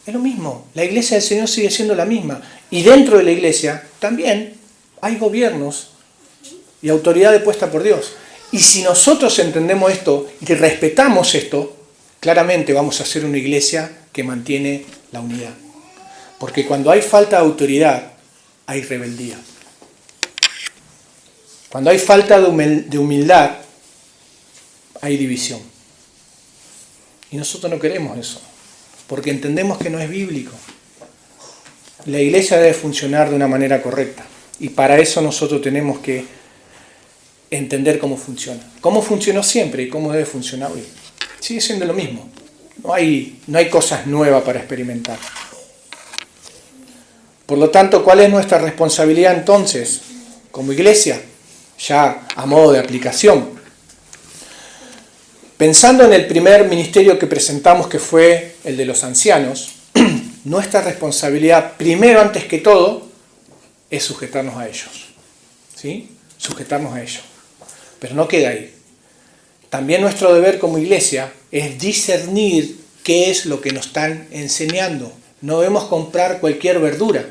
Es lo mismo, la iglesia del Señor sigue siendo la misma. Y dentro de la iglesia también hay gobiernos y autoridad puesta por Dios. Y si nosotros entendemos esto y respetamos esto, claramente vamos a ser una iglesia que mantiene la unidad. Porque cuando hay falta de autoridad, hay rebeldía. Cuando hay falta de humildad, hay división. Y nosotros no queremos eso, porque entendemos que no es bíblico. La iglesia debe funcionar de una manera correcta. Y para eso nosotros tenemos que entender cómo funciona. Cómo funcionó siempre y cómo debe funcionar hoy. Sigue siendo lo mismo. No hay cosas nuevas para experimentar. Por lo tanto, ¿cuál es nuestra responsabilidad entonces como iglesia? Ya a modo de aplicación. Pensando en el primer ministerio que presentamos, que fue el de los ancianos, nuestra responsabilidad, primero antes que todo, es sujetarnos a ellos. ¿Sí? Sujetarnos a ellos. Pero no queda ahí. También nuestro deber como iglesia es discernir qué es lo que nos están enseñando. No debemos comprar cualquier verdura.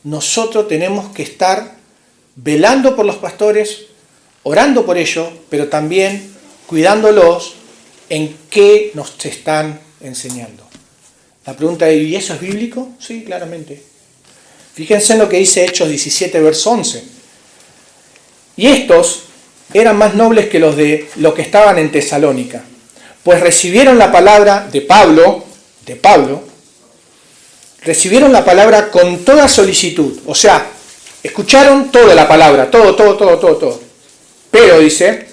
Nosotros tenemos que estar velando por los pastores, orando por ellos, pero también cuidándolos en qué nos están enseñando. La pregunta es, ¿y eso es bíblico? Sí, claramente. Fíjense en lo que dice Hechos 17, verso 11. Y estos eran más nobles que los que estaban en Tesalónica, pues recibieron la palabra de Pablo, recibieron la palabra con toda solicitud. O sea, escucharon toda la palabra, todo. Pero dice,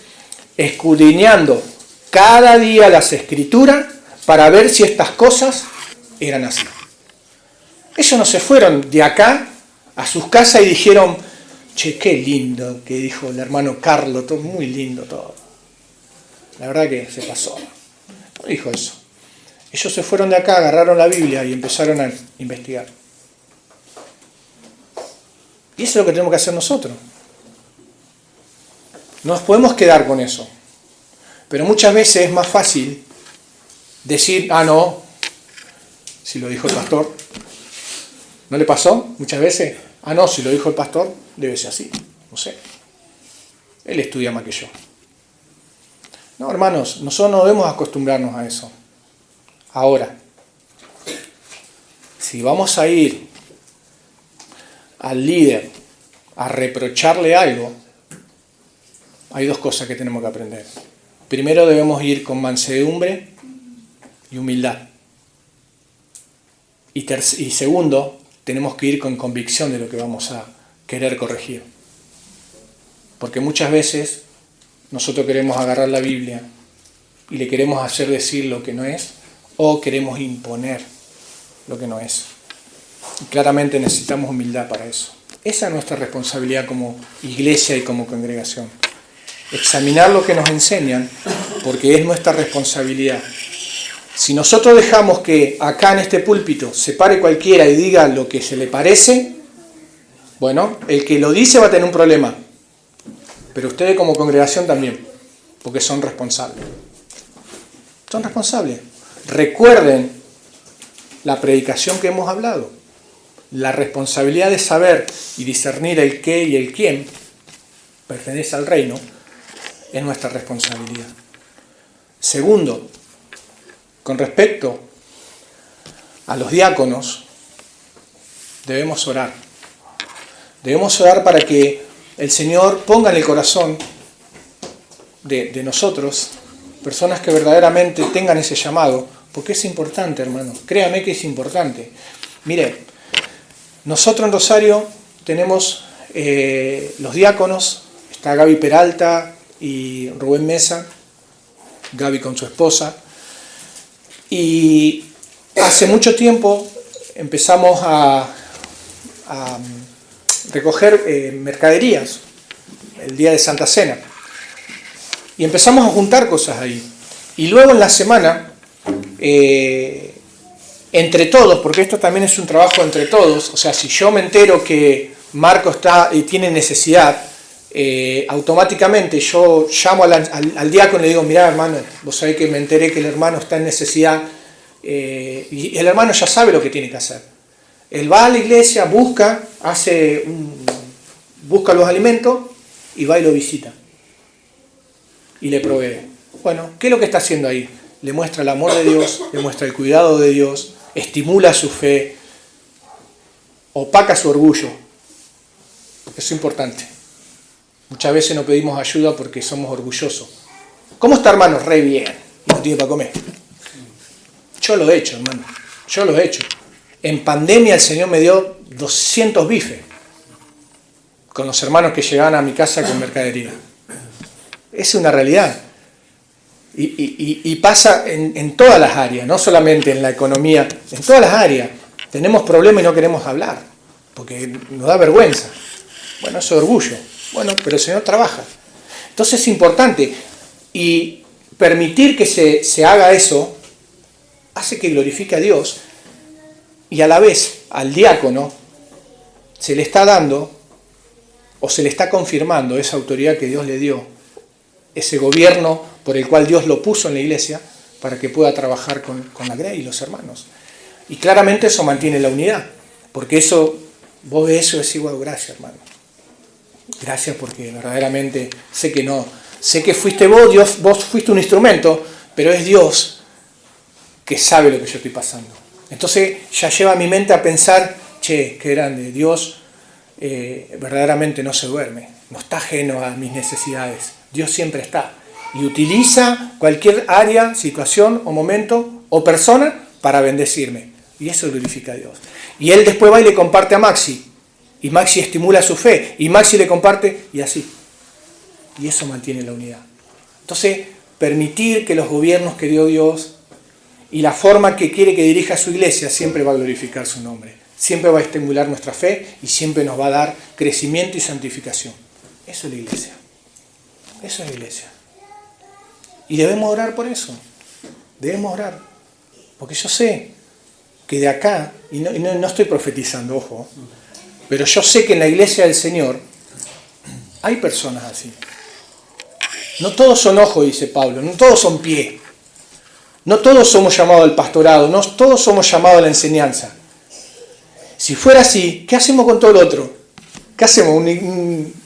escudriñando cada día las escrituras para ver si estas cosas eran así. Ellos no se fueron de acá a sus casas y dijeron, che, qué lindo que dijo el hermano Carlos, todo muy lindo todo. La verdad que se pasó. No dijo eso. Ellos se fueron de acá, agarraron la Biblia y empezaron a investigar. Y eso es lo que tenemos que hacer nosotros. No nos podemos quedar con eso. Pero muchas veces es más fácil decir, no, si lo dijo el pastor. ¿No le pasó muchas veces? No, si lo dijo el pastor, debe ser así. No sé. Él estudia más que yo. No, hermanos, nosotros no debemos acostumbrarnos a eso. Ahora, si vamos a ir al líder a reprocharle algo, hay dos cosas que tenemos que aprender. Primero debemos ir con mansedumbre y humildad. Y segundo, tenemos que ir con convicción de lo que vamos a querer corregir. Porque muchas veces nosotros queremos agarrar la Biblia y le queremos hacer decir lo que no es, o queremos imponer lo que no es. Y claramente necesitamos humildad para eso. Esa es nuestra responsabilidad como iglesia y como congregación. Examinar lo que nos enseñan, porque es nuestra responsabilidad. Si nosotros dejamos que acá en este púlpito se pare cualquiera y diga lo que se le parece, bueno, el que lo dice va a tener un problema. Pero ustedes como congregación también, porque son responsables. Son responsables. Recuerden la predicación que hemos hablado. La responsabilidad de saber y discernir el qué y el quién pertenece al reino es nuestra responsabilidad. Segundo, con respecto a los diáconos, debemos orar. Debemos orar para que el Señor ponga en el corazón de nosotros personas que verdaderamente tengan ese llamado, porque es importante, hermano. Créame que es importante. Mire, nosotros en Rosario tenemos los diáconos, está Gaby Peralta y Rubén Mesa, Gaby con su esposa, y hace mucho tiempo empezamos a recoger mercaderías el día de Santa Cena y empezamos a juntar cosas ahí, y luego en la semana entre todos, porque esto también es un trabajo entre todos, o sea, si yo me entero que Marco está y tiene necesidad, automáticamente yo llamo al diácono y le digo, mirá hermano, vos sabés que me enteré que el hermano está en necesidad, y el hermano ya sabe lo que tiene que hacer. Él va a la iglesia, busca los alimentos y va y lo visita y le provee. Bueno, ¿qué es lo que está haciendo ahí? Le muestra el amor de Dios, le muestra el cuidado de Dios, estimula su fe, opaca su orgullo, porque eso es importante. Muchas veces no pedimos ayuda porque somos orgullosos. ¿Cómo está, hermano? Re bien. Y no tiene para comer. Yo lo he hecho, hermano. Yo lo he hecho. En pandemia el Señor me dio 200 bifes con los hermanos que llegaban a mi casa con mercadería. Es una realidad. Y pasa en todas las áreas, no solamente en la economía, en todas las áreas. Tenemos problemas y no queremos hablar, porque nos da vergüenza. Bueno, eso es orgullo. Bueno, pero el Señor trabaja. Entonces es importante. Y permitir que se haga eso hace que glorifique a Dios, y a la vez al diácono se le está dando o se le está confirmando esa autoridad que Dios le dio, ese gobierno por el cual Dios lo puso en la iglesia para que pueda trabajar con la Grey y los hermanos. Y claramente eso mantiene la unidad, porque eso, vos ves eso y decís, wow, gracias hermano. Gracias porque verdaderamente sé que fuiste vos, Dios, vos fuiste un instrumento, pero es Dios que sabe lo que yo estoy pasando. Entonces ya lleva a mi mente a pensar, che, qué grande, Dios verdaderamente no se duerme, no está ajeno a mis necesidades, Dios siempre está y utiliza cualquier área, situación o momento o persona para bendecirme, y eso glorifica a Dios. Y él después va y le comparte a Maxi, y Maxi estimula su fe, y Maxi le comparte, y así, y eso mantiene la unidad. Entonces, permitir que los gobiernos que dio Dios y la forma que quiere que dirija su iglesia siempre va a glorificar su nombre, siempre va a estimular nuestra fe y siempre nos va a dar crecimiento y santificación. Eso es la iglesia. Eso es la iglesia. Y debemos orar por eso. Debemos orar. Porque yo sé que de acá, y no estoy profetizando, ojo, pero yo sé que en la iglesia del Señor hay personas así. No todos son ojos, dice Pablo, no todos son pies. No todos somos llamados al pastorado, no todos somos llamados a la enseñanza. Si fuera así, ¿qué hacemos con todo lo otro? ¿Qué hacemos?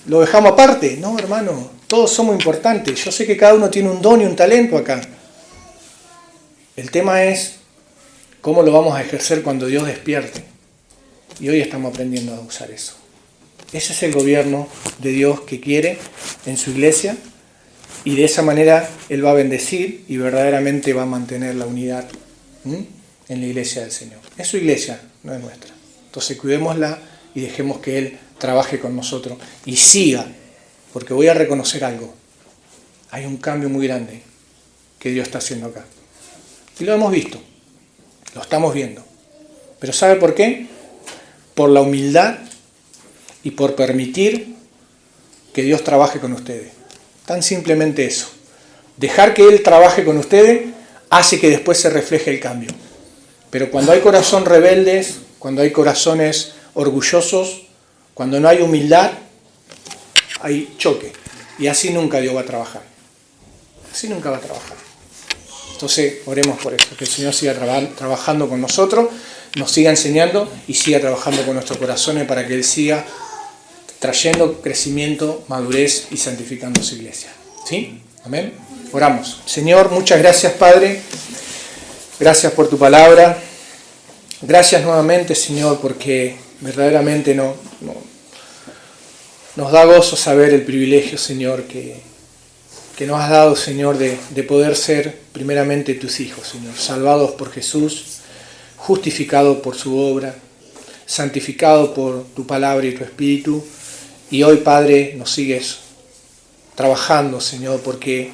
¿Lo dejamos aparte? No, hermano, todos somos importantes. Yo sé que cada uno tiene un don y un talento acá. El tema es ¿Cómo lo vamos a ejercer cuando Dios despierte? Y hoy estamos aprendiendo a usar eso. Ese es el gobierno de Dios que quiere en su iglesia, y de esa manera Él va a bendecir y verdaderamente va a mantener la unidad en la iglesia del Señor. Es su iglesia, no es nuestra. Entonces cuidémosla y dejemos que Él trabaje con nosotros y siga, porque voy a reconocer algo. Hay un cambio muy grande que Dios está haciendo acá. Y lo hemos visto, lo estamos viendo. Pero ¿sabe por qué? Por la humildad y por permitir que Dios trabaje con ustedes. Tan simplemente eso. Dejar que Él trabaje con ustedes hace que después se refleje el cambio. Pero cuando hay corazones rebeldes, cuando hay corazones orgullosos, cuando no hay humildad, hay choque. Y así nunca Dios va a trabajar. Así nunca va a trabajar. Entonces, oremos por eso, que el Señor siga trabajando con nosotros, nos siga enseñando y siga trabajando con nuestros corazones para que Él siga trayendo crecimiento, madurez y santificando su iglesia. ¿Sí? Amén. Oramos. Señor, muchas gracias, Padre. Gracias por tu palabra. Gracias nuevamente, Señor, porque verdaderamente nos da gozo saber el privilegio, Señor, que nos has dado, Señor, de poder ser primeramente tus hijos, Señor, salvados por Jesús, justificados por su obra, santificados por tu palabra y tu espíritu. Y hoy, Padre, nos sigues trabajando, Señor, porque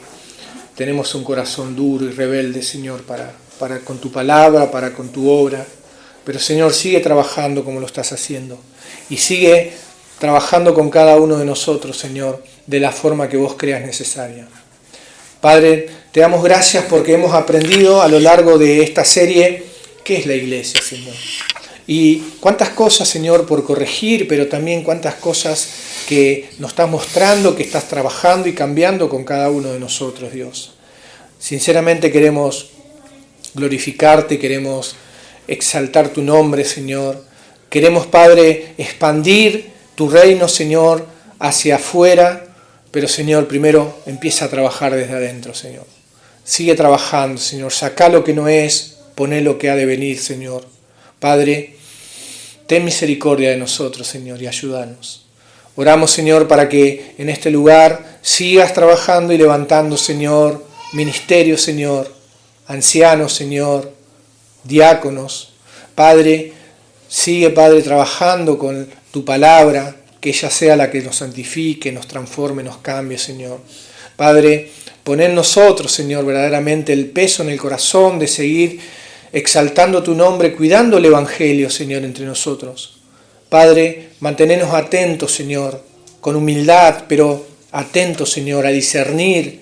tenemos un corazón duro y rebelde, Señor, para con tu palabra, para con tu obra. Pero, Señor, sigue trabajando como lo estás haciendo. Y sigue trabajando con cada uno de nosotros, Señor, de la forma que vos creas necesaria. Padre, te damos gracias porque hemos aprendido a lo largo de esta serie qué es la iglesia, Señor. Y cuántas cosas, Señor, por corregir, pero también cuántas cosas que nos estás mostrando, que estás trabajando y cambiando con cada uno de nosotros, Dios. Sinceramente queremos glorificarte, queremos exaltar tu nombre, Señor. Queremos, Padre, expandir tu reino, Señor, hacia afuera, pero, Señor, primero empieza a trabajar desde adentro, Señor. Sigue trabajando, Señor. Sacá lo que no es, poné lo que ha de venir, Señor. Padre, ten misericordia de nosotros, Señor, y ayúdanos. Oramos, Señor, para que en este lugar sigas trabajando y levantando, Señor, ministerios, Señor, ancianos, Señor, diáconos. Padre, sigue, Padre, trabajando con tu palabra, que ella sea la que nos santifique, nos transforme, nos cambie, Señor. Padre, pon en nosotros, Señor, verdaderamente el peso en el corazón de seguir exaltando tu nombre, cuidando el Evangelio, Señor, entre nosotros. Padre, mantenernos atentos, Señor, con humildad, pero atentos, Señor, a discernir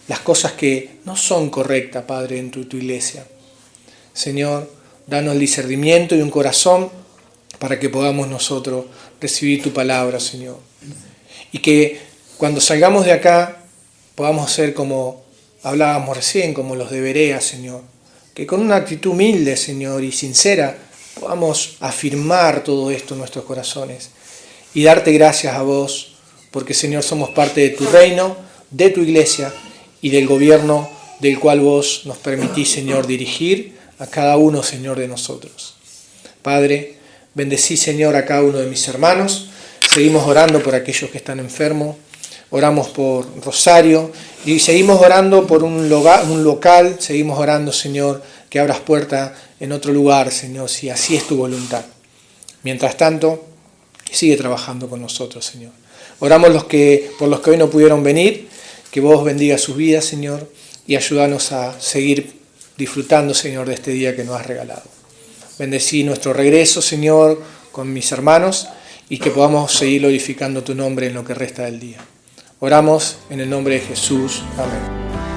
las cosas que no son correctas, Padre, en tu iglesia. Señor, danos el discernimiento y un corazón para que podamos nosotros recibir tu palabra, Señor. Y que cuando salgamos de acá podamos ser como hablábamos recién, como los de Berea, Señor. Que con una actitud humilde, Señor, y sincera podamos afirmar todo esto en nuestros corazones y darte gracias a vos, porque, Señor, somos parte de tu reino, de tu iglesia y del gobierno del cual vos nos permitís, Señor, dirigir a cada uno, Señor, de nosotros. Padre, bendecí, Señor, a cada uno de mis hermanos. Seguimos orando por aquellos que están enfermos. Oramos por Rosario y seguimos orando por un local. Seguimos orando, Señor, que abras puerta en otro lugar, Señor, si así es tu voluntad. Mientras tanto, sigue trabajando con nosotros, Señor. Oramos por los que hoy no pudieron venir, que vos bendiga sus vidas, Señor, y ayúdanos a seguir disfrutando, Señor, de este día que nos has regalado. Bendecí nuestro regreso, Señor, con mis hermanos y que podamos seguir glorificando tu nombre en lo que resta del día. Oramos en el nombre de Jesús. Amén.